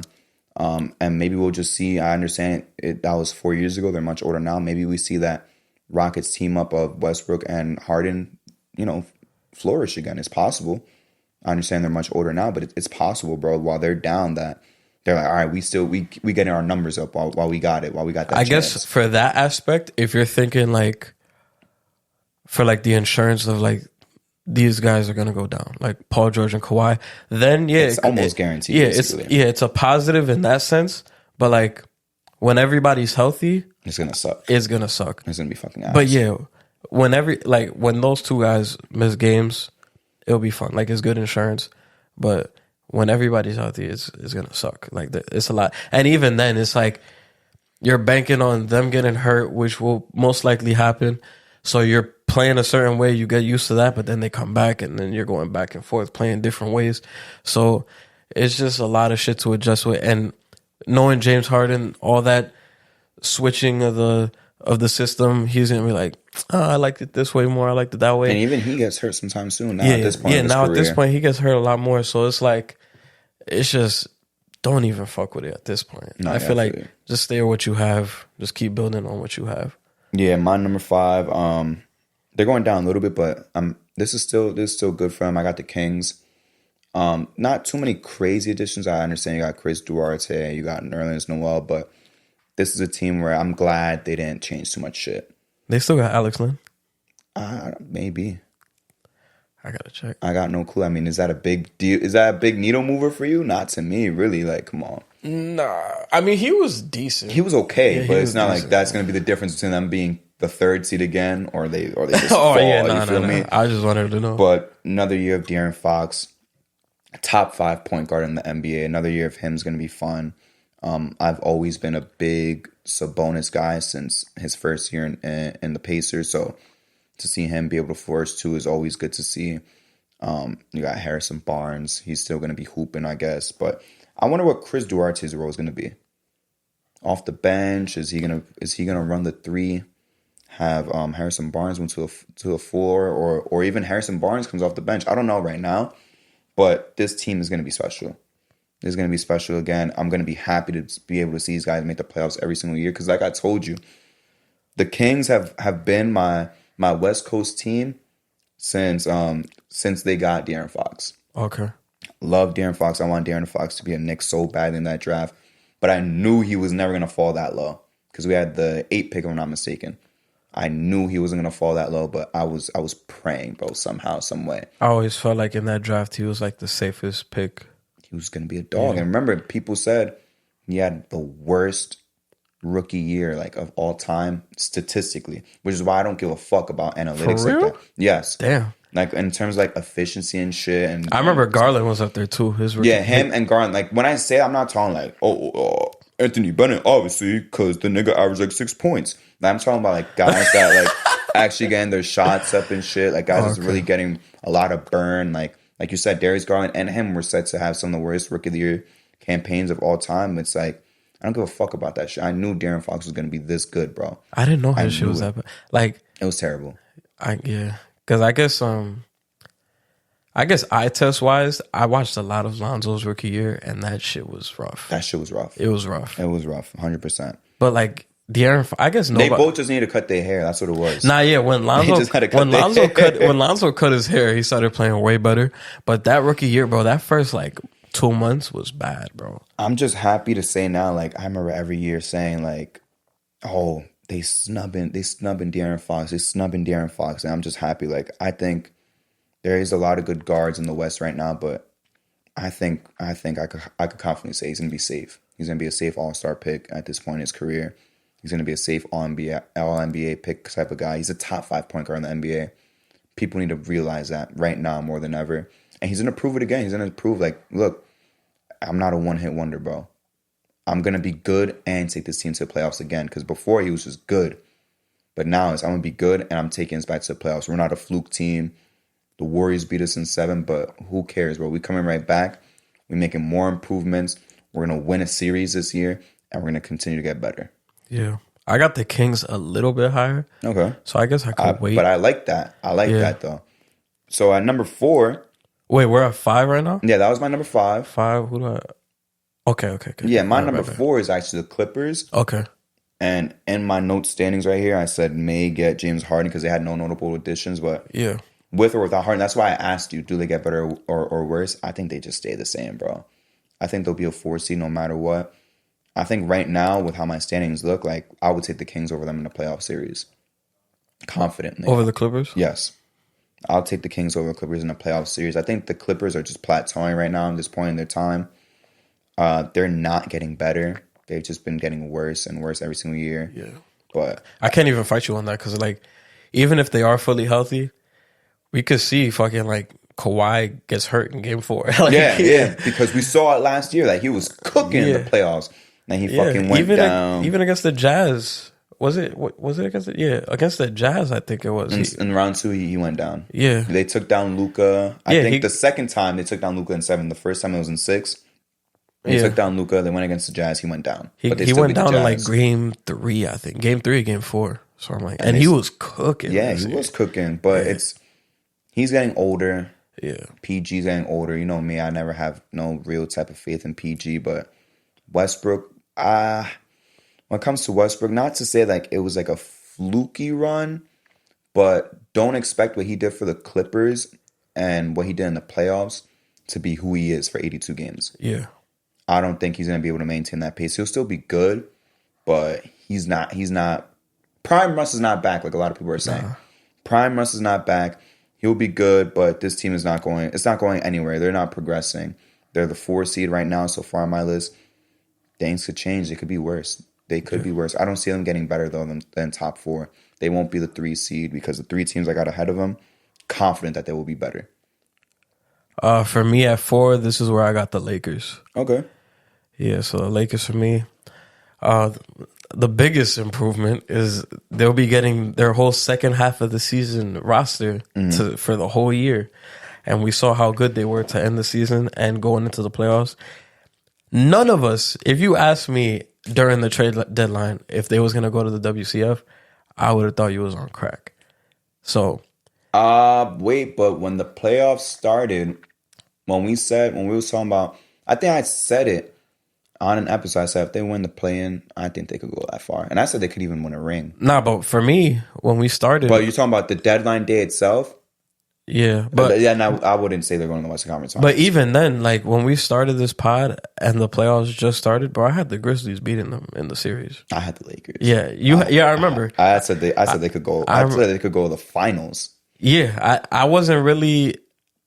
And maybe we'll just see. I understand that was 4 years ago. They're much older now. Maybe we see that Rockets team up of Westbrook and Harden, flourish again. It's possible. I understand they're much older now, but it's possible, bro. While they're down, that they're like, all right, we getting our numbers up while we got that. I guess for that aspect, if you're thinking like for like the insurance of like these guys are gonna go down, like Paul George and Kawhi, then yeah, it's almost guaranteed. Yeah, basically. it's a positive in that sense. But like when everybody's healthy, it's gonna suck. It's gonna suck. It's gonna be fucking ass. But yeah, when those two guys miss games, it'll be fun. Like it's good insurance. But when everybody's healthy, it's gonna suck. Like it's a lot. And even then, it's like you're banking on them getting hurt, which will most likely happen. So you're playing a certain way, you get used to that, but then they come back and then you're going back and forth playing different ways. So it's just a lot of shit to adjust with. And knowing James Harden, all that switching of the system, he's gonna be like, oh, I liked it this way more, I liked it that way. And even he gets hurt sometime soon. Now at this point, at this point he gets hurt a lot more. So it's like, it's just don't even fuck with it at this point. No, I feel like just stay with what you have, just keep building on what you have. Yeah, my number 5. They're going down a little bit, but this is still good for them. I got the Kings. Not too many crazy additions. I understand you got Chris Duarte, you got Nerlens Noel, but this is a team where I'm glad they didn't change too much shit. They still got Alex Len? Maybe. I gotta check. I got no clue. I mean, is that a big deal? Is that a big needle mover for you? Not to me, really. Like, come on. Nah, I mean he was decent. He was okay, Yeah, but it's not decent. like that's going to be the difference between them being the 3rd seed again, or they just Oh fall. yeah, you feel me? I just wanted to know. But another year of De'Aaron Fox, top 5 point guard in the NBA. Another year of him is going to be fun. I've always been a big Sabonis guy since his first year in the Pacers, so to see him be able to flourish too is always good to see. You got Harrison Barnes. He's still going to be hooping, I guess. But I wonder what Chris Duarte's role is going to be. Off the bench, is he gonna run the 3? Have Harrison Barnes went to the 4, or even Harrison Barnes comes off the bench? I don't know right now, but this team is going to be special. It's going to be special again. I'm going to be happy to be able to see these guys make the playoffs every single year because, like I told you, the Kings have been my West Coast team since they got De'Aaron Fox. Okay. Love De'Aaron Fox. I want De'Aaron Fox to be a Knick so badly in that draft, but I knew he was never going to fall that low because we had the 8 pick, if I'm not mistaken. I knew he wasn't going to fall that low, but I was praying, bro, somehow, some way. I always felt like in that draft he was like the safest pick. He was going to be a dog. Yeah. And remember, people said he had the worst rookie year like of all time statistically, which is why I don't give a fuck about analytics real? like that. Yes. Damn. Like in terms of like efficiency and shit, and I remember Garland was up there too. His rookie. yeah, him and Garland. Like when I say, I'm not talking like Anthony Bennett, obviously, because the nigga averaged like 6 points. Like, I'm talking about like guys that like actually getting their shots up and shit. Like guys that's really getting a lot of burn. Like you said, Darius Garland and him were said to have some of the worst rookie of the year campaigns of all time. It's like I don't give a fuck about that shit. I knew De'Aaron Fox was gonna be this good, bro. I didn't know his shit was that bad. Like it was terrible. Because I guess eye test wise, I watched a lot of Lonzo's rookie year, and that shit was rough. That shit was rough. It was rough. It was rough, 100%. But like De'Aaron, I guess they both just need to cut their hair. That's what it was. Nah, yeah. When Lonzo cut his hair, he started playing way better. But that rookie year, bro, that first like 2 months was bad, bro. I'm just happy to say now, like I remember every year saying like, oh, they snubbing De'Aaron Fox, and I'm just happy. Like I think there is a lot of good guards in the West right now, but I think I could confidently say he's gonna be safe. He's gonna be a safe All-Star pick at this point in his career. He's gonna be a safe All-NBA pick type of guy. He's a top 5 point guard in the NBA. People need to realize that right now more than ever. And he's gonna prove it again. He's gonna prove like, look, I'm not a one-hit wonder, bro. I'm gonna be good and take this team to the playoffs again. Because before he was just good, but now it's I'm gonna be good and I'm taking us back to the playoffs. We're not a fluke team. The Warriors beat us in 7, but who cares, bro? We coming right back. We're making more improvements. We're going to win a series this year, and we're going to continue to get better. Yeah. I got the Kings a little bit higher. Okay. So I guess I could wait. But I like that. I like that, though. So at number 4. Wait, we're at 5 right now? Yeah, that was my number 5. 5? Who do I... Okay. Yeah, my number 4 is actually the Clippers. Okay. And in my note standings right here, I said may get James Harden because they had no notable additions, but... Yeah. With or without Harden, that's why I asked you, do they get better or worse? I think they just stay the same, bro. I think they'll be a 4 seed no matter what. I think right now, with how my standings look, like I would take the Kings over them in the playoff series. Confidently. Over the Clippers? Yes. I'll take the Kings over the Clippers in the playoff series. I think the Clippers are just plateauing right now at this point in their time. They're not getting better. They've just been getting worse and worse every single year. Yeah. But I can't even fight you on that because, like, even if they are fully healthy, we could see fucking like Kawhi gets hurt in game 4. Like, yeah, because we saw it last year. Like he was cooking in the playoffs, and he fucking went down. Even against the Jazz, was it against against the Jazz? I think it was. In round 2, he went down. Yeah, they took down Luka. I think the second time they took down Luka in 7. The first time it was in 6. They took down Luka. They went against the Jazz. He went down. He went down in like game 3, I think. Game 3, game 4. So I'm like, and he was cooking. Yeah, he was cooking, but he's getting older. Yeah. PG's getting older. You know me, I never have no real type of faith in PG, but Westbrook, when it comes to Westbrook, not to say like it was like a fluky run, but don't expect what he did for the Clippers and what he did in the playoffs to be who he is for 82 games. Yeah. I don't think he's going to be able to maintain that pace. He'll still be good, but he's not. Prime Russ is not back like a lot of people are saying. Prime Russ is not back. He'll be good, but this team is not going. It's not going anywhere. They're not progressing. They're the 4 seed right now so far on my list. Things could change. They could be worse. They could be worse. I don't see them getting better though than top 4. They won't be the 3 seed because the 3 teams I got ahead of them, confident that they will be better. For me at 4, this is where I got the Lakers. Okay. Yeah, so the Lakers for me. The biggest improvement is they'll be getting their whole second half of the season roster for the whole year. And we saw how good they were to end the season and going into the playoffs. None of us, if you asked me during the trade deadline if they was going to go to the WCF, I would have thought you was on crack. So. Wait, but when the playoffs started, when we were talking about, I think I said it on an episode. I said if they win the play-in, I think they could go that far. And I said they could even win a ring. Nah, but for me, when we started... But you're talking about the deadline day itself? Yeah. But I wouldn't say they're going to the Western Conference. But even then, like when we started this pod and the playoffs just started, bro, I had the Grizzlies beating them in the series. I had the Lakers. Yeah. I remember. I said they could go. I said they could go to the finals. Yeah. I wasn't really...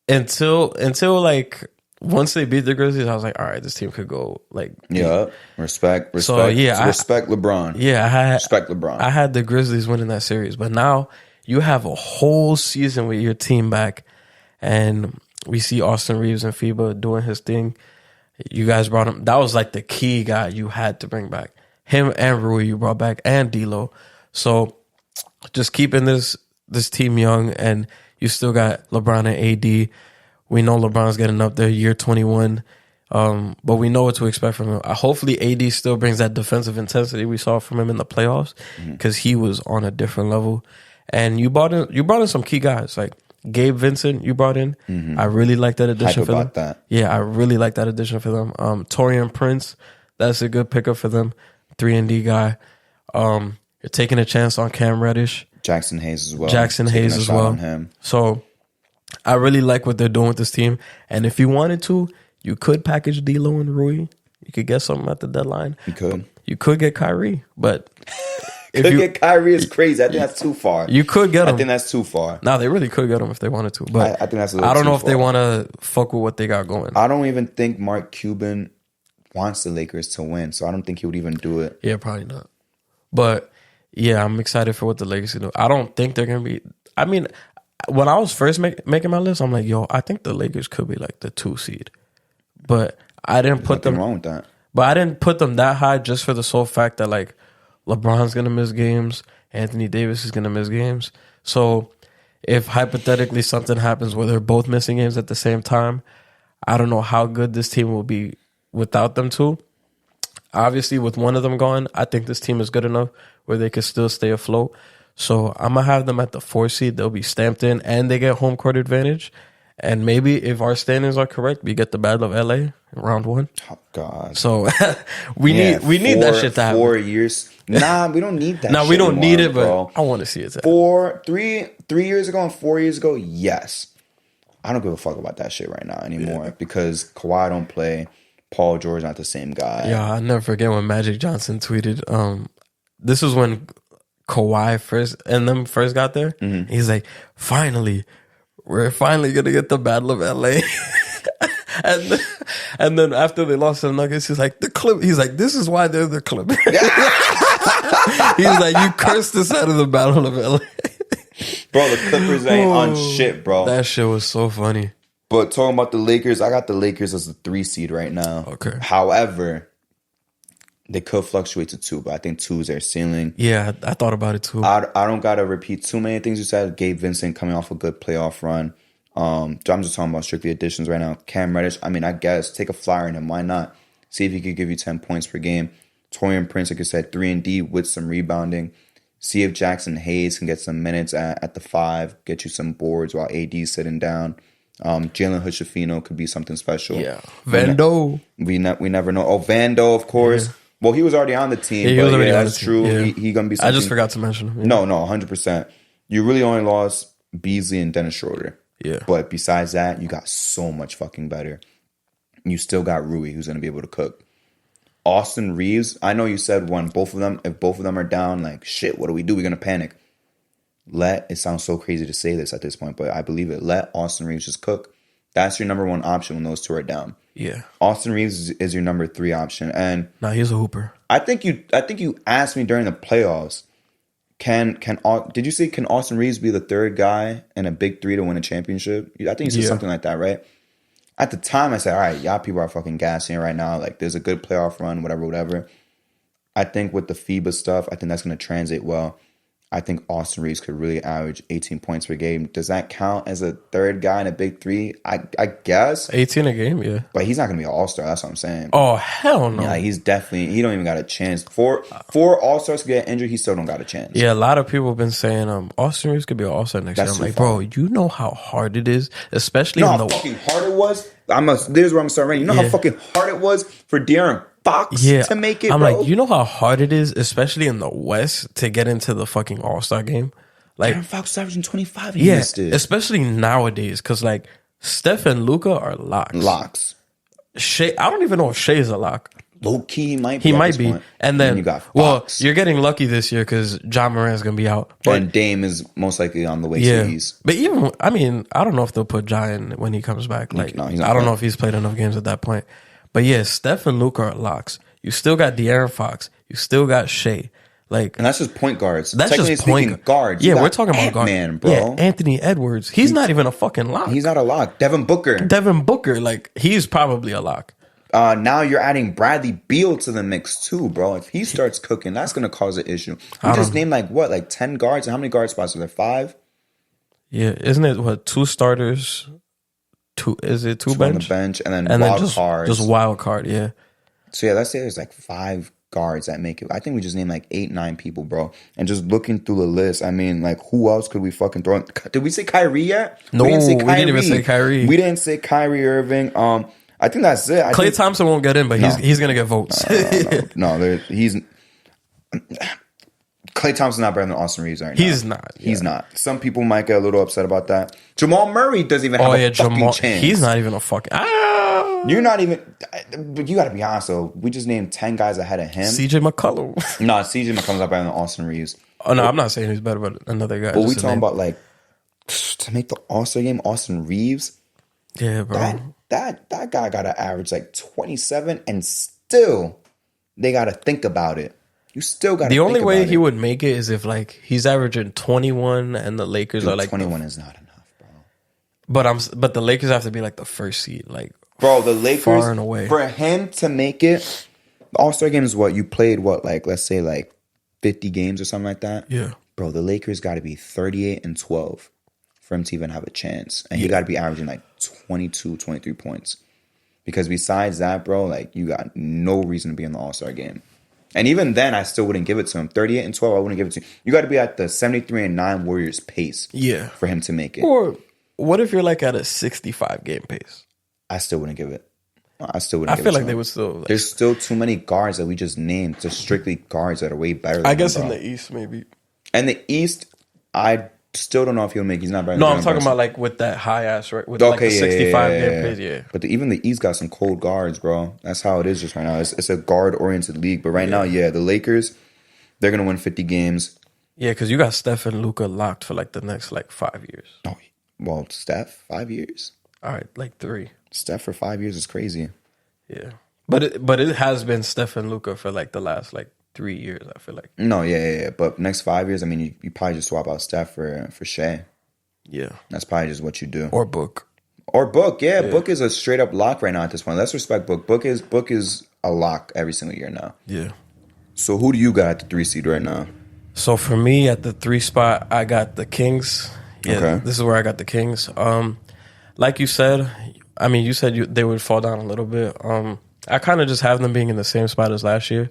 Until like once they beat the Grizzlies, I was like, all right, this team could go like Yeah, respect. So, yeah, respect LeBron. Yeah, Respect LeBron. I had the Grizzlies winning that series, but now you have a whole season with your team back, and we see Austin Reeves and FIBA doing his thing. You guys brought him. That was like the key guy you had to bring back. Him and Rui you brought back, and D'Lo. So just keeping this team young, and you still got LeBron and AD. We know LeBron's getting up there, year 21. But we know what to expect from him. Hopefully AD still brings that defensive intensity we saw from him in the playoffs, because he was on a different level. And you brought in some key guys like Gabe Vincent. You brought in. I really like that addition for them. That. Yeah, I really like that addition for them. Torian Prince, that's a good pickup for them. 3-and-D guy. You're taking a chance on Cam Reddish. Jackson Hayes as well. Jackson Hayes as well. So I really like what they're doing with this team. And if you wanted to, you could package D'Lo and Rui. You could get something at the deadline. You could. You could get Kyrie, but get Kyrie is crazy. I think that's too far. You could get him. I think that's too far. No, they really could get him if they wanted to. But I think that's a little I don't know if too they far. want to fuck with what they got going. I don't even think Mark Cuban wants the Lakers to win, so I don't think he would even do it. Yeah, probably not. But yeah, I'm excited for what the Lakers can do. I don't think they're gonna be. I mean, when I was first making my list, I'm like, yo, I think the Lakers could be like the 2 seed. But I didn't put them. Nothing wrong with that. But I didn't put them that high just for the sole fact that like LeBron's gonna miss games, Anthony Davis is gonna miss games. So if hypothetically something happens where they're both missing games at the same time, I don't know how good this team will be without them two. Obviously, with one of them gone, I think this team is good enough where they can still stay afloat. So I'm gonna have them at the 4 seed. They'll be stamped in, and they get home court advantage. And maybe if our standings are correct, we get the Battle of LA in round 1. Oh God. So we need that shit to happen. 4 years. Nah, we don't need that. No, we don't need it, but bro. I want to see it. Happen. 3 years ago and 4 years ago, yes. I don't give a fuck about that shit right now anymore because Kawhi don't play. Paul George not the same guy. Yeah, I'll never forget when Magic Johnson tweeted. This is when Kawhi first got there. He's like, "Finally, we're finally gonna get the Battle of LA." and then after they lost the Nuggets, he's like, He's like, "This is why they're the Clippers." He's like, "You cursed us out of the Battle of LA." Bro, the Clippers ain't on shit, bro. That shit was so funny. But talking about the Lakers, I got the Lakers as the 3 seed right now. Okay. However, they could fluctuate to 2, but I think 2 is their ceiling. Yeah, I thought about it too. I don't got to repeat too many things you said. Gabe Vincent coming off a good playoff run. I'm just talking about strictly additions right now. Cam Reddish, I mean, I guess, take a flyer on him. Why not? See if he could give you 10 points per game. Torian Prince, like I said, 3-and-D with some rebounding. See if Jackson Hayes can get some minutes at the 5, get you some boards while AD's sitting down. Jalen Hood-Schifino could be something special. Yeah. Vando. We never know. Oh, Vando, of course. Yeah. Well, he was already on the team. Yeah, he was already on the that's true. Yeah. He going to be something. I just forgot to mention him. Yeah. No, 100%. You really only lost Beasley and Dennis Schroeder. Yeah. But besides that, you got so much fucking better. You still got Rui, who's going to be able to cook. Austin Reeves, I know you said both of them, if both of them are down, like, shit, what do? We're going to panic. It sounds so crazy to say this at this point, but I believe it. Let Austin Reeves just cook. That's your number 1 option when those two are down. Yeah. Austin Reeves is your number 3 option. And he's a hooper. I think you asked me during the playoffs, did you say can Austin Reeves be the 3rd guy in a big 3 to win a championship? I think you said something like that, right? At the time, I said, all right, y'all people are fucking gassing right now. Like, there's a good playoff run, whatever. I think with the FIBA stuff, I think that's going to translate well. I think Austin Reeves could really average 18 points per game. Does that count as a 3rd guy in a big 3? I guess. 18 a game, yeah. But he's not going to be an all-star. That's what I'm saying. Oh, hell no. Yeah, he don't even got a chance. Four all-stars get injured, he still don't got a chance. Yeah, a lot of people have been saying Austin Reeves could be an all-star next year. I'm like, bro, you know how hard it is? Especially how fucking hard it was? This is where I'm starting. You know how fucking hard it was for De'Aaron Fox to make it, I'm bro? like, you know how hard it is, especially in the West, to get into the fucking all-star game? Like, De'Aaron Fox averaging 25. He missed it. Especially nowadays, because like Steph and Luka are locks. Locks. Shea, I don't even know if Shea is a lock. Low key, he might be. He at might this be. point. And then, you got well, Fox. you're getting lucky this year because John Moran's going to be out. But, And Dame is most likely on the way yeah. to the East. But even, I mean, I don't know if they'll put Ja in when he comes back. Like, No, I he's don't not know playing. if he's played enough games at that point. But yeah, Steph and Luka are locks. You still got De'Aaron Fox. You still got Shea. Like, And that's just point guards. that's Technically just point speaking, guards. Yeah, You we're got talking about guard. Ant-Man, bro. Yeah, Anthony Edwards. He's not even a fucking lock. He's not a lock. Devin Booker. Devin Booker, like, he's probably a lock. Now you're adding Bradley Beal to the mix too, bro. If he starts cooking, that's going to cause an issue. You just named like 10 guards. And how many guard spots are there? 5? Yeah, isn't it what, 2 starters? Is it 2 On the bench? bench, and then And wild then just cards. wild card, yeah. So yeah, let's say there's like 5 guards that make it. I think we just named like 8, 9 people, bro. And just looking through the list, I mean, like who else could we fucking throw in? Did we say Kyrie yet? No, we didn't even say Kyrie. We didn't say Kyrie Irving. I think that's it. Klay Thompson won't get in, but he's gonna get votes. No, he's Klay Thompson's not better than Austin Reeves right now. He's not. He's not. Some people might get a little upset about that. Jamal Murray doesn't even have a fucking chance. He's not even a fucking. You're not even. But you got to be honest though. We just named 10 guys ahead of him. CJ McCollum. No, CJ McCollum's not better than Austin Reeves. Oh no, I'm not saying he's better, but another guy. But we talking about like to make the All-Star game, Austin Reeves. Yeah, bro. That guy got to average like 27, and still they got to think about it. You still got to. The only way he would make it is if like he's averaging 21 and the Lakers are like 21 is not enough, bro. But the Lakers have to be like the first seed, like bro. The Lakers far and away. For him to make it, the All-Star game is what you played. What like let's say like 50 games or something like that. Yeah, bro. The Lakers got to be 38-12 for him to even have a chance, and he got to be averaging like 22, 23 points. Because besides that, bro, like you got no reason to be in the All-Star game. And even then, I still wouldn't give it to him. 38-12, I wouldn't give it to him. You got to be at the 73-9 Warriors pace. Yeah, for him to make it. Or what if you're like at a 65 game pace? I still wouldn't give it. I feel like they would still. Like, there's still too many guards that we just named, just strictly guards that are way better than I guess him, in bro. the East maybe. And the East, I still don't know if he'll make. He's not better. No, than I'm talking about like with that high ass, right? With like the 65 game pace, yeah. But even the East got some cold guards, bro. That's how it is just right now. It's a guard oriented league. But right now, the Lakers, they're gonna win 50 games. Yeah, because you got Steph and Luka locked for like the next like 5 years. Oh, well, Steph 5 years. All right, like 3. Steph for 5 years is crazy. Yeah, but it has been Steph and Luka for like the last like 3 years. I feel like. No, yeah. But next 5 years, I mean, you probably just swap out Steph for Shea. Yeah, that's probably just what you do. Or Book. Yeah. Book is a straight up lock right now at this point. Let's respect Book. Book is a lock every single year now. Yeah. So who do you got at the 3 seed right now? So for me at the 3 spot, I got the Kings. Yeah, okay. This is where I got the Kings. Like you said, I mean, you said they would fall down a little bit. I kind of just have them being in the same spot as last year.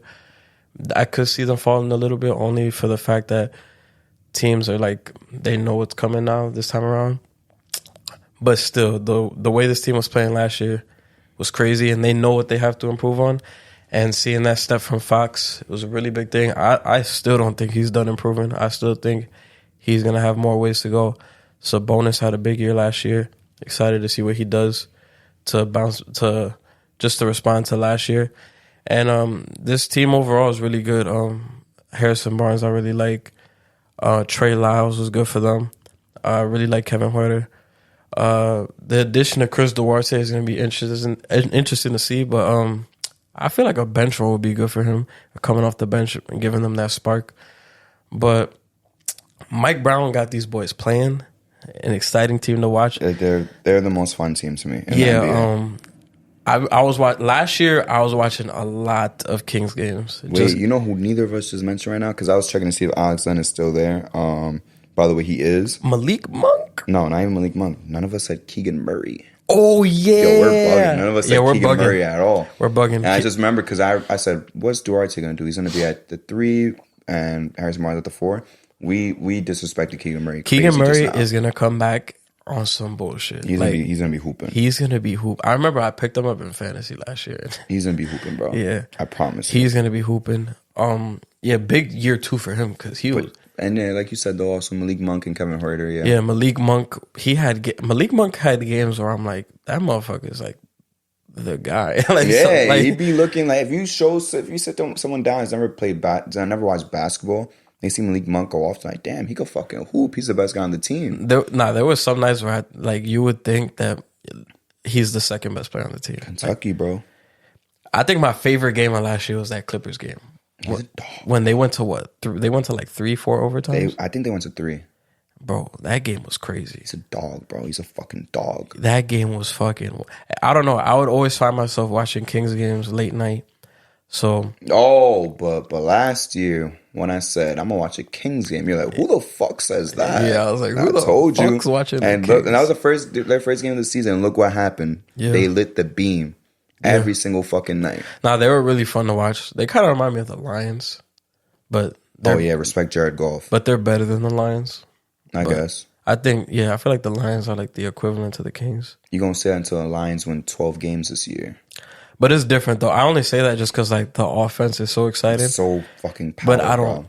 I could see them falling a little bit only for the fact that teams are like, they know what's coming now this time around. But still, the way this team was playing last year was crazy, and they know what they have to improve on. And seeing that step from Fox, it was a really big thing. I still don't think he's done improving. I still think he's going to have more ways to go. Sabonis had a big year last year. Excited to see what he does to respond to last year. And this team overall is really good. Harrison Barnes, I really like. Trey Lyles was good for them. I really like Kevin Huerter. The addition of Chris Duarte is going to be interesting to see, but I feel like a bench role would be good for him, coming off the bench and giving them that spark. But Mike Brown got these boys playing, an exciting team to watch. They're the most fun team to me. I was last year. I was watching a lot of Kings games. Wait, you know who neither of us just mentioned right now? Because I was checking to see if Alex Len is still there. By the way, he is. Malik Monk? No, not even Malik Monk. None of us said Keegan Murray. Oh, yeah. Yo, we're bugging. None of us said Keegan Murray at all. We're bugging. And I just remember because I said, what's Duarte going to do? He's going to be at the 3 and Harrison Barnes at the 4. We disrespected Keegan Murray. Keegan Murray is going to come back on some bullshit. He's gonna be hooping. He's gonna be hoop. I remember I picked him up in fantasy last year. He's gonna be hooping, bro. Yeah, I promise. He's gonna be hooping. Big year 2 for him because he was. And yeah, like you said though, also Malik Monk and Kevin Huerter. Yeah, Malik Monk. Malik Monk had games where I'm like, that motherfucker is like the guy. Like, Yeah, so, like, he'd be looking like if you sit someone down who's never played never watched basketball, they see Malik Monk go off, like, damn, he could fucking hoop. He's the best guy on the team. there was some nights where like you would think that he's the second best player on the team. Kentucky, bro. I think my favorite game of last year was that Clippers game. He's a dog. When they went to what? They went to like 3-4 overtimes. I think they went to 3. Bro, that game was crazy. He's a dog, bro. He's a fucking dog. That game was fucking. I don't know. I would always find myself watching Kings games late night. So but last year when I said I'm gonna watch a Kings game, you're like, who the fuck says that? yeah, I was like, who I the told fuck's you. watching? And the look, and that Kings? was their first game of the season. And look what happened. Yeah. They lit the beam every single fucking night. Nah, they were really fun to watch. They kind of remind me of the Lions, but Respect Jared Goff. but they're better than the Lions. I guess I think, I feel like the Lions are like the equivalent to the Kings. you're gonna say that until the Lions win 12 games this year. But it's different though. I only say that just because like the offense is so exciting. So fucking power, But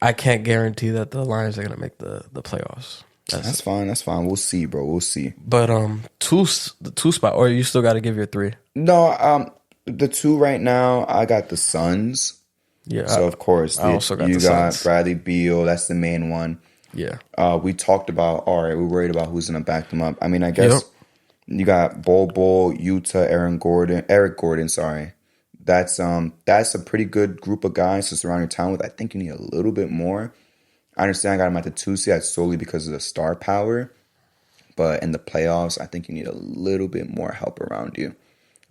I can't guarantee that the Lions are gonna make the playoffs. That's fine. That's fine. We'll see, bro. We'll see. But the 2 spot, or you still got to give your 3. No, the 2 right now, I got the Suns. Yeah. So of course, I also got you the got Suns. Bradley Beal. That's the main one. Yeah. We talked about. All right, we're worried about who's gonna back them up. I mean, I guess you got Bol, Utah, Eric Gordon. Sorry, that's a pretty good group of guys to surround your town with. I think you need a little bit more. I understand I got him at the 2 seed solely because of the star power, but in the playoffs, I think you need a little bit more help around you,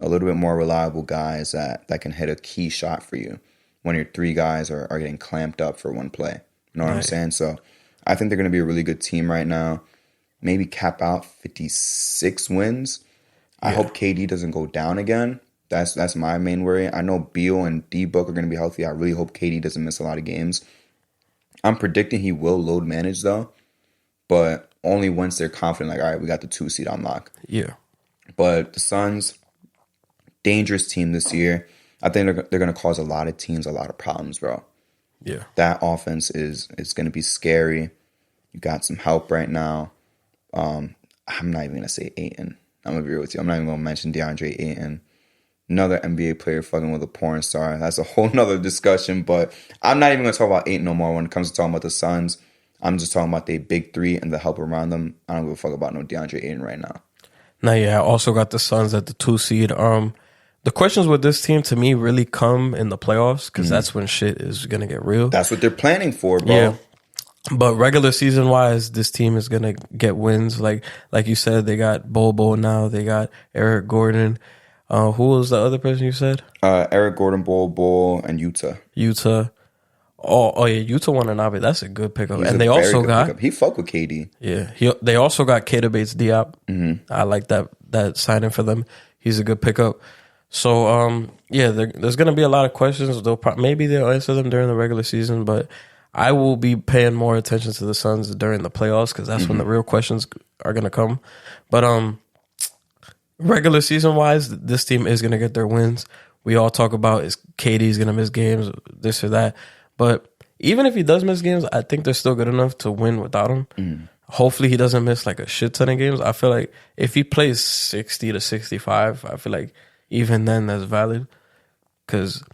a little bit more reliable guys that can hit a key shot for you when your 3 guys are getting clamped up for one play. You know what I'm saying? So I think they're going to be a really good team right now. Maybe cap out 56 wins. I hope KD doesn't go down again. That's my main worry. I know Beal and D-Book are going to be healthy. I really hope KD doesn't miss a lot of games. I'm predicting he will load manage though, but only once they're confident, like, all right, we got the 2 seed on lock. Yeah. But the Suns, dangerous team this year. I think they're going to cause a lot of teams a lot of problems, bro. Yeah. That offense is going to be scary. You got some help right now. I'm not even going to say Ayton. I'm going to agree with you. I'm not even going to mention DeAndre Ayton. Another NBA player fucking with a porn star. That's a whole nother discussion, but I'm not even going to talk about Ayton no more when it comes to talking about the Suns. I'm just talking about the big 3 and the help around them. I don't give a fuck about no DeAndre Ayton right now. Now, I also got the Suns at the 2 seed. The questions with this team to me really come in the playoffs because that's when shit is gonna get real. That's what they're planning for, bro. Yeah. But regular season wise, this team is gonna get wins. Like you said, they got Bol now. They got Eric Gordon. Who was the other person you said? Eric Gordon, Bol, and Utah. Oh yeah, Utah Watanabe. That's a good pickup. He's and a they very also good got pickup. He fuck with KD. they also got Keita Bates Diop. I like that signing for them. He's a good pickup. So there's gonna be a lot of questions. Maybe they'll answer them during the regular season, but I will be paying more attention to the Suns during the playoffs because that's when the real questions are gonna come. But regular season wise, this team is gonna get their wins. We all talk about is KD's gonna miss games, this or that. But even if he does miss games, I think they're still good enough to win without him. Hopefully he doesn't miss like a shit ton of games. I feel like if he plays 60 to 65, I feel like even then that's valid. Because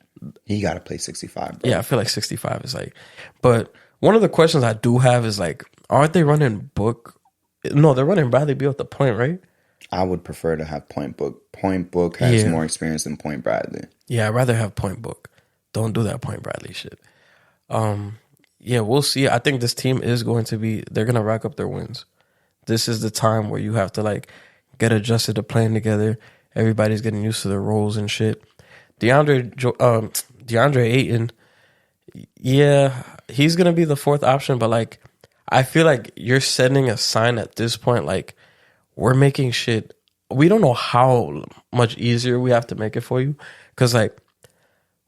He got to play 65, bro. I feel like 65 is like. But one of the questions I do have is like, aren't they running Book? No, they're running Bradley Beal at the point, right? I would prefer to have Point Book. Point Book has more experience than Point Bradley. Yeah, I'd rather have Point Book. Don't do that Point Bradley shit. We'll see. I think this team is going to be, they're going to rack up their wins. This is the time where you have to like get adjusted to playing together. Everybody's getting used to their roles and shit. DeAndre Ayton, he's going to be the 4th option, but like, I feel like you're sending a sign at this point, like, we're making shit. We don't know how much easier we have to make it for you. Cause like,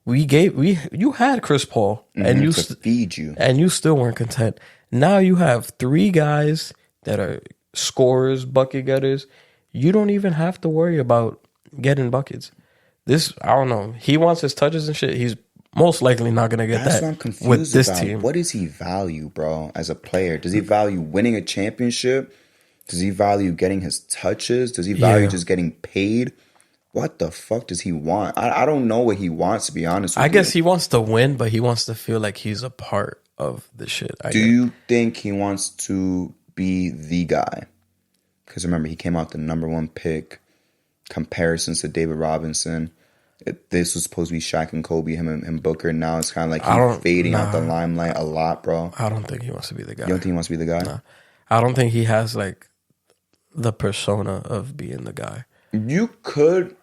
you had Chris Paul and you to feed you, and you still weren't content. Now you have 3 guys that are scorers, bucket getters. You don't even have to worry about getting buckets. This, I don't know. He wants his touches and shit. He's most likely not gonna get That's that what I'm confused with this about. team. What does he value, bro, as a player? Does he value winning a championship? Does he value getting his touches? Does he value just getting paid? what the fuck does he want? I don't know what he wants, to be honest with I you. guess he wants to win, but he wants to feel like he's a part of the shit. Do you think he wants to be the guy? Because remember, he came out the number one pick. Comparisons to David Robinson. This was supposed to be Shaq and Kobe, him and Booker. Now it's kind of like he's fading out the limelight a lot, bro. I don't think he wants to be the guy. You don't think he wants to be the guy? Nah. I don't think he has like the persona of being the guy. You could.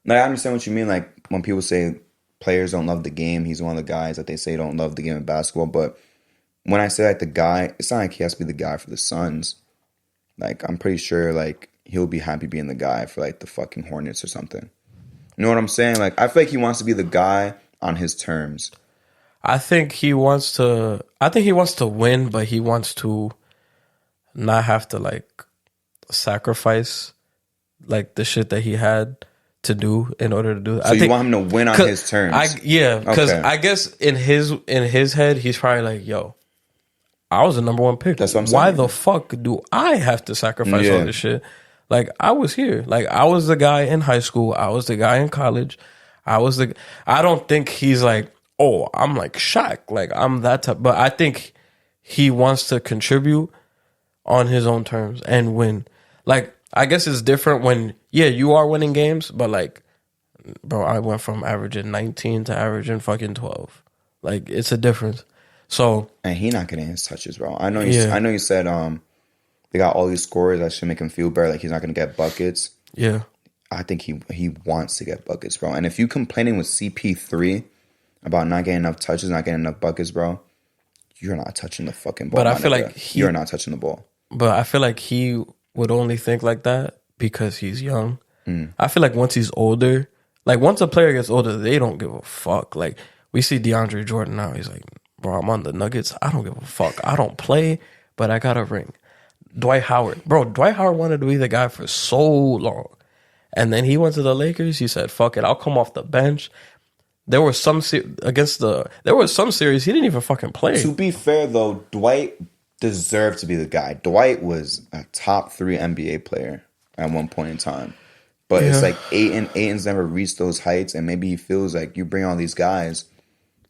Like, I understand what you mean. Like when people say players don't love the game, he's one of the guys that they say don't love the game of basketball. But when I say like the guy, it's not like he has to be the guy for the Suns. Like I'm pretty sure like he'll be happy being the guy for like the fucking Hornets or something. You know what I'm saying? Like I feel like he wants to be the guy on his terms. I think he wants to win, but he wants to not have to like sacrifice like the shit that he had to do in order to do that. So you want him to win on his terms? Because Okay. I guess in his head, he's probably like, yo, I was the number one pick. That's what I'm Why saying. the fuck do I have to sacrifice all Yeah. this shit? Like, I was here. Like, I was the guy in high school. I was the guy in college. I don't think he's like, oh, I'm like Shaq. Like, I'm that type. But I think he wants to contribute on his own terms and win. Like, I guess it's different when, yeah, you are winning games, but like, bro, I went from averaging 19 to averaging fucking 12. Like, it's a difference. So, And he not getting his touches, bro. I know Yeah. you said they got all these scorers that should make him feel better, like he's not gonna get buckets. yeah. I think he wants to get buckets, bro. And if you complaining with CP3 about not getting enough touches, not getting enough buckets, bro, you're not touching the fucking ball. But I my feel nigga. like you're not touching the ball. But I feel like he would only think like that because he's young. I feel like once he's older, like once a player gets older, they don't give a fuck. Like we see DeAndre Jordan now. He's like, bro, I'm on the Nuggets. I don't give a fuck. I don't play, but I got a ring. Dwight Howard. Bro, Dwight Howard wanted to be the guy for so long. And then he went to the Lakers. He said, fuck it, I'll come off the bench. There were some series he didn't even fucking play. To be fair, though, Dwight deserved to be the guy. Dwight was a top 3 NBA player at one point in time. But it's like Aiton's never reached those heights, and maybe he feels like you bring all these guys,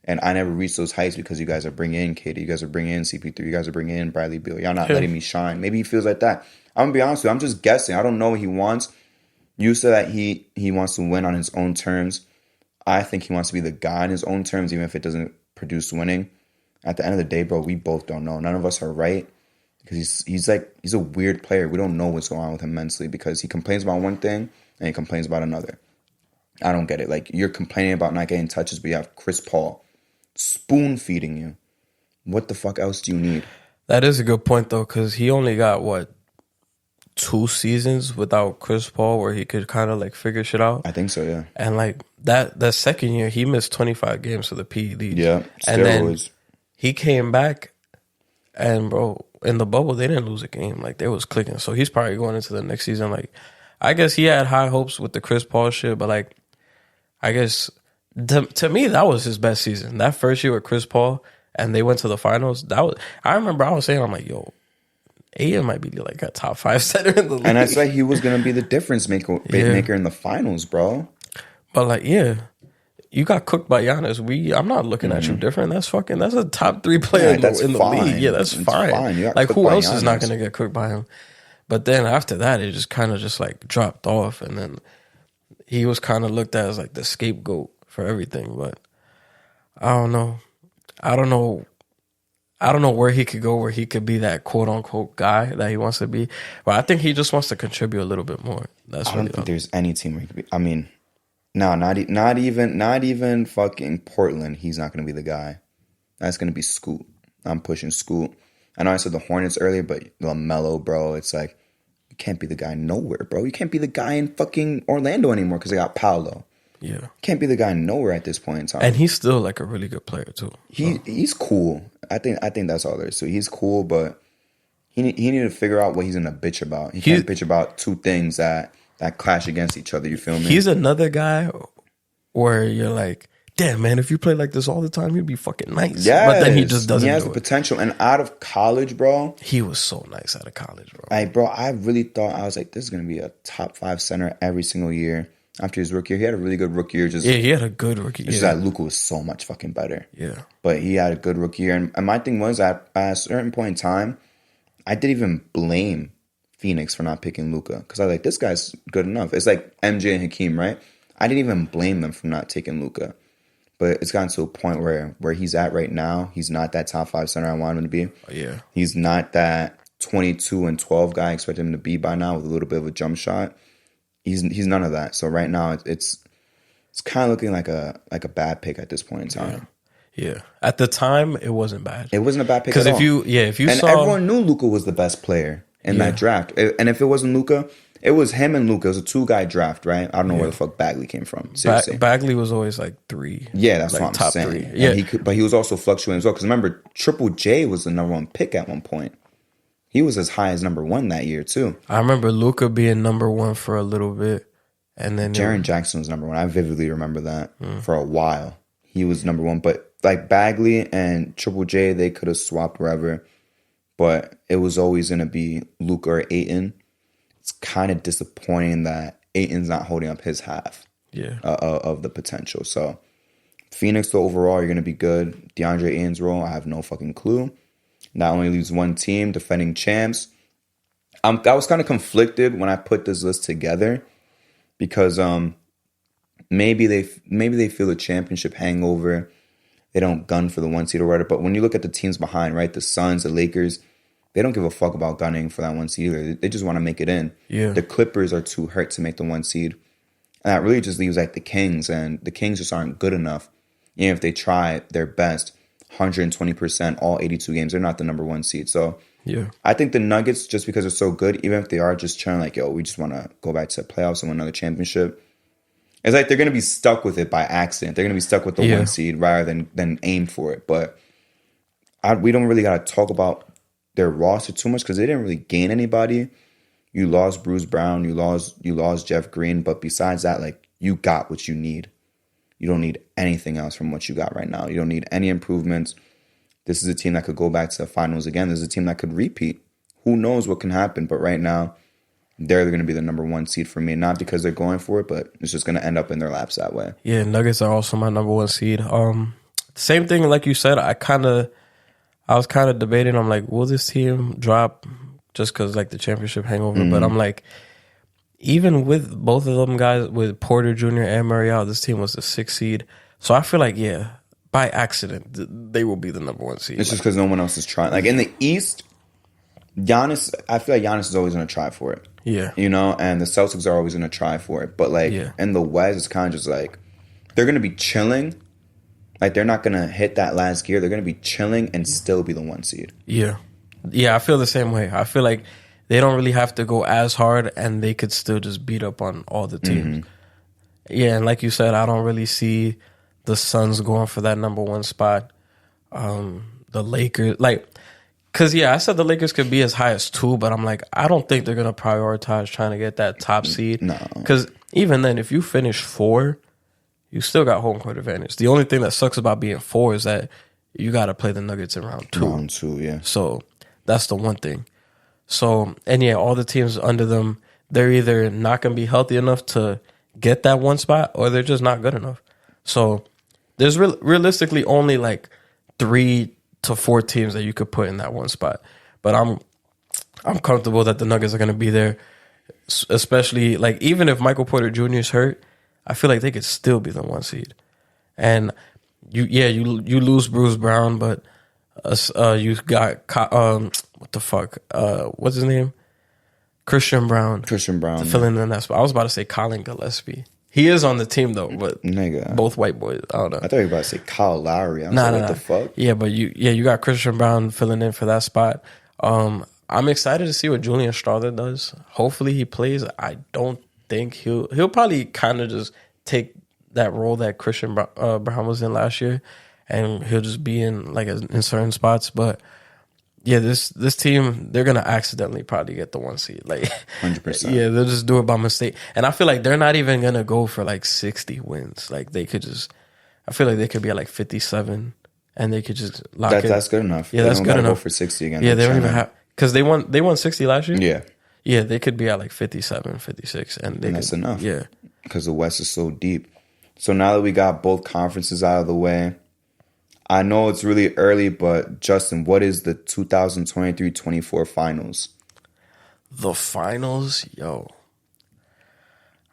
and I never reached those heights because you guys are bringing in KD, you guys are bringing in CP3, you guys are bringing in Bradley Beal. Y'all not letting me shine. Maybe he feels like that. I'm going to be honest with you. I'm just guessing. I don't know what he wants. You said that he wants to win on his own terms. I think he wants to be the guy on his own terms, even if it doesn't produce winning. At the end of the day, bro, we both don't know. None of us are right because he's a weird player. We don't know what's going on with him mentally because he complains about one thing and he complains about another. I don't get it. Like, you're complaining about not getting touches, but you have Chris Paul spoon feeding you. What the fuck else do you need? That is a good point though, because he only got 2 seasons without Chris Paul where he could kind of like figure shit out. I think so, yeah. And like that second year, he missed 25 games for the PEDs. Yeah, and then steroids. he came back, and bro, in the bubble they didn't lose a game. Like they was clicking. So he's probably going into the next season. Like I guess he had high hopes with the Chris Paul shit, but like I guess to me that was his best season. That first year with Chris Paul, and they went to the finals. I remember I was saying, I'm like, yo, Ayton might be like a top 5 center in the league. And I said he was going to be the difference maker in the finals, bro. But like, yeah, you got cooked by Giannis. I'm not looking at you different. That's a top 3 player in the fine. league. Yeah, that's It's fine. fine. You got Like cooked who by else is not Giannis. going to get cooked by him? But then after that, it just kind of just like dropped off, and then he was kind of looked at as like the scapegoat for everything. But I don't know. I don't know where he could go, where he could be that quote unquote guy that he wants to be. But I think he just wants to contribute a little bit more. That's I don't think there's any team where he could be. I mean, no, not even fucking Portland. He's not going to be the guy. That's going to be Scoot. I'm pushing Scoot. I know I said the Hornets earlier, but LaMelo, bro, it's like you can't be the guy nowhere, bro. You can't be the guy in fucking Orlando anymore because they got Paolo. Yeah. You can't be the guy nowhere at this point in time. And he's still like a really good player too. He's cool. I think that's all there is. So he's cool, but he needed to figure out what he's gonna bitch about. He can't bitch about 2 things that clash against each other. You feel me? He's another guy where you're like, damn man, if you play like this all the time, you'd be fucking nice. Yes. But then he just doesn't. He has do the it. potential. And out of college, bro, He was so nice out of college, bro. I really thought, I was like, this is gonna be a top 5 center every single year. after his rookie year. He had a really good rookie year. Yeah, he had a good rookie year. It's just that Luka was so much fucking better. Yeah. But he had a good rookie year. And my thing was, at a certain point in time, I didn't even blame Phoenix for not picking Luka. Because I was like, this guy's good enough. It's like MJ and Hakeem, right? I didn't even blame them for not taking Luka. But it's gotten to a point where he's at right now, he's not that top 5 center I want him to be. Yeah. He's not that 22 and 12 guy I expect him to be by now with a little bit of a jump shot. He's none of that. So right now it's kind of looking like a bad pick at this point in time. Yeah. At the time, it wasn't bad. It wasn't a bad pick at all. If you and saw, everyone knew Luka was the best player in that draft. And if it wasn't Luka, it was him and Luka. It was a 2-guy draft, right? I don't know where the fuck Bagley came from. Seriously. Bagley was always like 3. Yeah, that's like what I'm top saying. 3. Yeah. But he was also fluctuating as well. Because remember, Triple J was the number 1 pick at one point. He was as high as number 1 that year too. I remember Luka being number 1 for a little bit. And then Jaren Jackson was number 1. I vividly remember that for a while. He was number 1. But like Bagley and Triple J, they could have swapped wherever. But it was always going to be Luka or Ayton. It's kind of disappointing that Ayton's not holding up his half of the potential. So Phoenix, though, overall, you're going to be good. DeAndre Ayton's role, I have no fucking clue. Not only leaves one team, defending champs. I was kind of conflicted when I put this list together because maybe they feel a championship hangover. They don't gun for the 1 seed or whatever. But when you look at the teams behind, right, the Suns, the Lakers, they don't give a fuck about gunning for that 1 seed either. They just want to make it in. Yeah. The Clippers are too hurt to make the 1 seed. And that really just leaves like the Kings, and the Kings just aren't good enough. Even if they try their best, 120% all 82 games, they're not the number 1 seed. So yeah, I think the Nuggets, just because they're so good, even if they are just trying like, yo, we just want to go back to the playoffs and win another championship, it's like they're going to be stuck with it by accident. They're going to be stuck with the 1 seed rather than aim for it. But we don't really got to talk about their roster too much because they didn't really gain anybody. You lost Bruce Brown, you lost Jeff Green, but besides that, like, you got what you need. You don't need anything else from what you got right now. You don't need any improvements. This is a team that could go back to the finals again. This is a team that could repeat. Who knows what can happen? But right now, they're going to be the number 1 seed for me. Not because they're going for it, but it's just going to end up in their laps that way. Yeah, Nuggets are also my number 1 seed. Same thing, like you said, I was kind of debating. I'm like, will this team drop just because like the championship hangover? But I'm like, even with both of them guys, with Porter Jr. and Marial, this team was the 6th seed. So I feel like, yeah, by accident, they will be the number 1 seed. It's just because no one else is trying. Like in the East, Giannis, I feel like Giannis is always going to try for it. Yeah. You know, and the Celtics are always going to try for it. But like in the West, it's kind of just like they're going to be chilling. Like, they're not going to hit that last gear. They're going to be chilling and still be the 1 seed. Yeah. Yeah, I feel the same way. I feel like they don't really have to go as hard, and they could still just beat up on all the teams. Yeah, and like you said, I don't really see the Suns going for that number 1 spot. The Lakers, like, because, yeah, I said the Lakers could be as high as 2, but I'm like, I don't think they're going to prioritize trying to get that top seed. No. Because even then, if you finish 4, you still got home court advantage. The only thing that sucks about being 4 is that you got to play the Nuggets in round 2. Round 2, yeah. So that's the one thing. So, and yeah, all the teams under them, they're either not going to be healthy enough to get that 1 spot, or they're just not good enough. So there's realistically only like 3 to 4 teams that you could put in that 1 spot. But I'm comfortable that the Nuggets are going to be there, especially like even if Michael Porter Jr. is hurt, I feel like they could still be the 1 seed. And you lose Bruce Brown, but you got what the fuck? What's his name? Christian Brown. To fill in that spot. I was about to say Colin Gillespie. He is on the team though, but nigga, both white boys. I don't know. I thought you were about to say Kyle Lowry. I was like, what the fuck? Yeah, but you got Christian Brown filling in for that spot. I'm excited to see what Julian Strawther does. Hopefully he plays. I don't think he'll probably kind of just take that role that Christian Brown was in last year, and he'll just be in like in certain spots. But yeah, this team, they're gonna accidentally probably get the 1 seed, like 100%. Yeah, they'll just do it by mistake, and I feel like they're not even gonna go for like 60 wins. Like they could just, I feel like they could be at like 57, and they could just lock it. That's good enough. Yeah, that's good enough. Go for 60 again. Yeah, they don't even have, because they won 60 last year. Yeah. Yeah, they could be at like 57, 56, and that's enough. Yeah. because the West is so deep. So now that we got both conferences out of the way, I know it's really early, but Justin, what is the 2023-24 finals? The finals, yo.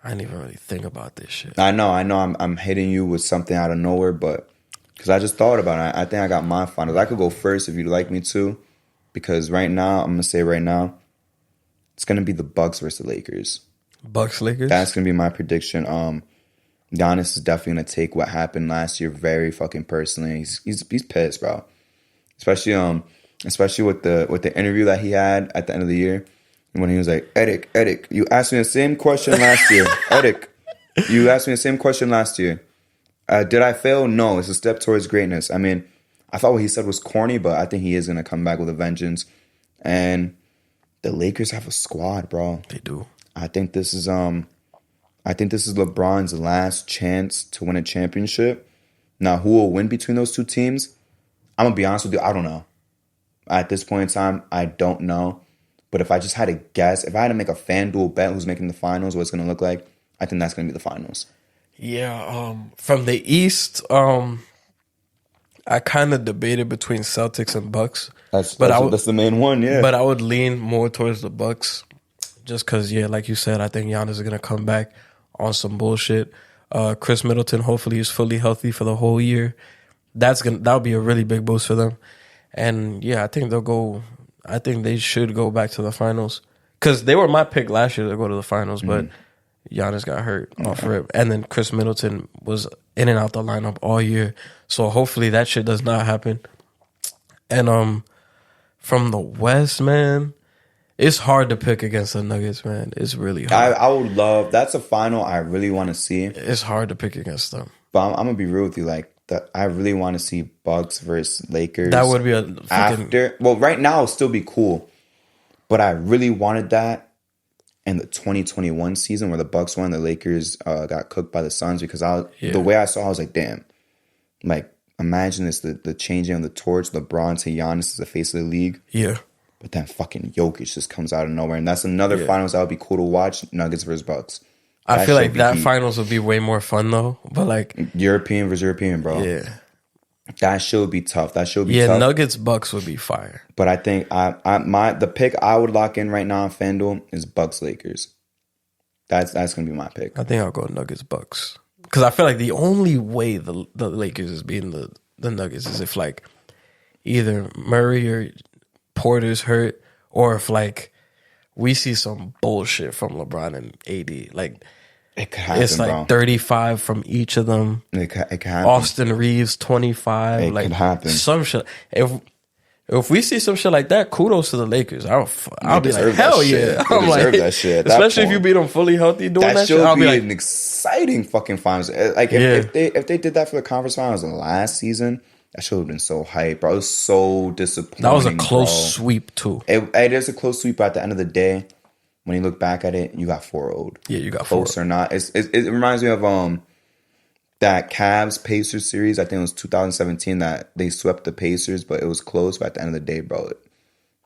I didn't even really think about this shit. I know. I'm hitting you with something out of nowhere, but because I just thought about it, I think I got my finals. I could go first if you'd like me to, because right now, I'm gonna say right now, it's gonna be the Bucks versus the Lakers. Bucks Lakers. That's gonna be my prediction. Giannis is definitely gonna take what happened last year very fucking personally. He's pissed, bro. Especially with the interview that he had at the end of the year when he was like, Eric, you asked me the same question last year. Eric, you asked me the same question last year. Did I fail? No, it's a step towards greatness. I mean, I thought what he said was corny, but I think he is gonna come back with a vengeance. And the Lakers have a squad, bro. They do. I think this is LeBron's last chance to win a championship. Now, who will win between those two teams? I'm going to be honest with you, I don't know. At this point in time, I don't know. But if I just had to guess, if I had to make a FanDuel bet who's making the finals, what it's going to look like, I think that's going to be the finals. Yeah, from the East, I kind of debated between Celtics and Bucks. That's the main one, yeah. But I would lean more towards the Bucks just because, yeah, like you said, I think Giannis is going to come back on some bullshit. Chris Middleton, hopefully, is fully healthy for the whole year. That'll be a really big boost for them. And, yeah, I think they should go back to the finals. Because they were my pick last year to go to the finals, but Giannis got hurt off rip. And then Chris Middleton was in and out the lineup all year. So hopefully that shit does not happen. And from the West, man, it's hard to pick against the Nuggets, man. It's really hard. I would love, that's a final I really want to see. It's hard to pick against them. But I'm going to be real with you. Like, I really want to see Bucks versus Lakers. That would be a freaking... Well, right now it'll still be cool. But I really wanted that in the 2021 season where the Bucks won, the Lakers got cooked by the Suns, because the way I saw it, I was like, damn. Like, imagine this, the changing of the torch, LeBron to Giannis as the face of the league. Yeah. But then fucking Jokic just comes out of nowhere. And that's another finals that would be cool to watch, Nuggets versus Bucks. I feel like that finals would be way more fun, though. But, like... European versus European, bro. Yeah. That shit would be tough. That shit would be tough. Yeah, Nuggets Bucks would be fire. But I think the pick I would lock in right now on FanDuel is Bucks Lakers. That's gonna be my pick. I think I'll go Nuggets Bucks, because I feel like the only way the Lakers is beating the Nuggets is if like either Murray or Porter's hurt, or if like we see some bullshit from LeBron and AD. Like, it could happen, it's like bro. 35 from each of them. It could happen. Austin Reeves 25. It like, could happen. Some shit. If we see some shit like that, kudos to the Lakers. I'll be like, hell yeah. I'm like, that shit. Especially if you beat them fully healthy doing that shit. I'll be like, an exciting fucking finals. Like if they did that for the conference finals last season, that should have been so hype, bro. It was so disappointing. That was a close sweep too. It is a close sweep, but at the end of the day, when you look back at it, you got 4-0'd. Yeah, you got 4-0. Close or not. It reminds me of that Cavs Pacers series. I think it was 2017 that they swept the Pacers, but it was close. But at the end of the day, bro,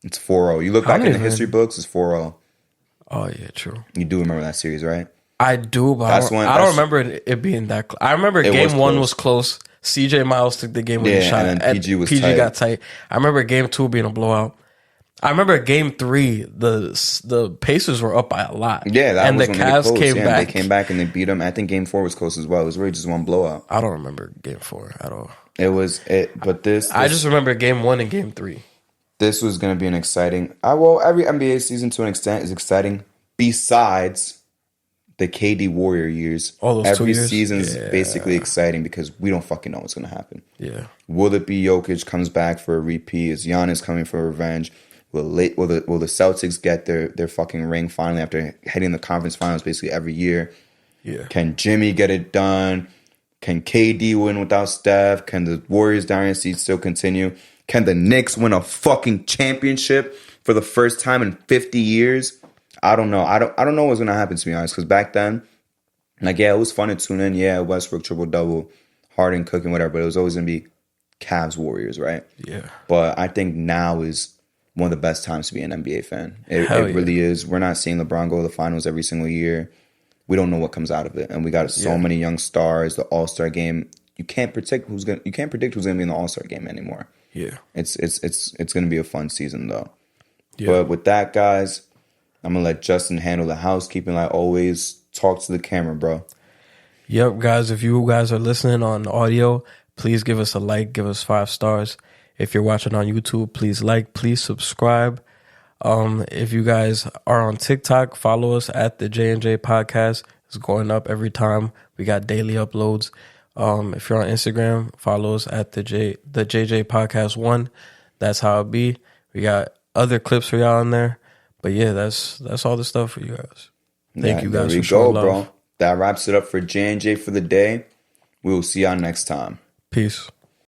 it's 4-0. You look back in the history books, it's 4-0. Oh yeah, true. You do remember that series, right? I do, but I don't remember it being that close. I remember game one was close. CJ Miles took the game with a shot, and then PG got tight. I remember game 2 being a blowout. I remember game 3, the Pacers were up by a lot. Yeah, that and was the when Cavs came back. They came back and they beat them. I think game 4 was close as well. It was really just one blowout. I don't remember game 4 at all. But this I just remember game 1 and game 3. This was going to be an exciting. Every NBA season to an extent is exciting. Besides the KD Warrior years, all those every 2 years? season is basically exciting because we don't fucking know what's going to happen. Yeah, will it be Jokic comes back for a repeat? Is Giannis coming for revenge? Will the Celtics get their fucking ring finally after heading the conference finals basically every year? Yeah. Can Jimmy get it done? Can KD win without Steph? Can the Warriors dynasty still continue? Can the Knicks win a fucking championship for the first time in 50 years? I don't know. I don't know what's gonna happen, to be honest. Because back then, like, yeah, it was fun to tune in. Yeah, Westbrook triple double, Harden cooking, whatever. But it was always gonna be Cavs Warriors, right? Yeah. But I think now is one of the best times to be an NBA fan. It really is. We're not seeing LeBron go to the finals every single year. we don't know what comes out of it. And we got so many young stars. The All-Star game, you can't predict who's gonna be in the All-Star game anymore. Yeah. It's gonna be a fun season though. Yeah. But with that, guys, I'm gonna let Justin handle the housekeeping like always. Talk to the camera, bro. Yep, guys, if you guys are listening on audio, please give us a like, give us 5 stars. If you're watching on YouTube, please like, please subscribe. If you guys are on TikTok, follow us at the J&J Podcast. It's going up every time. We got daily uploads. If you're on Instagram, follow us at the JJ Podcast 1. That's how it be. We got other clips for y'all in there. But yeah, that's all the stuff for you guys. Thank you guys for showing love. Bro. That wraps it up for J&J for the day. We will see y'all next time. Peace.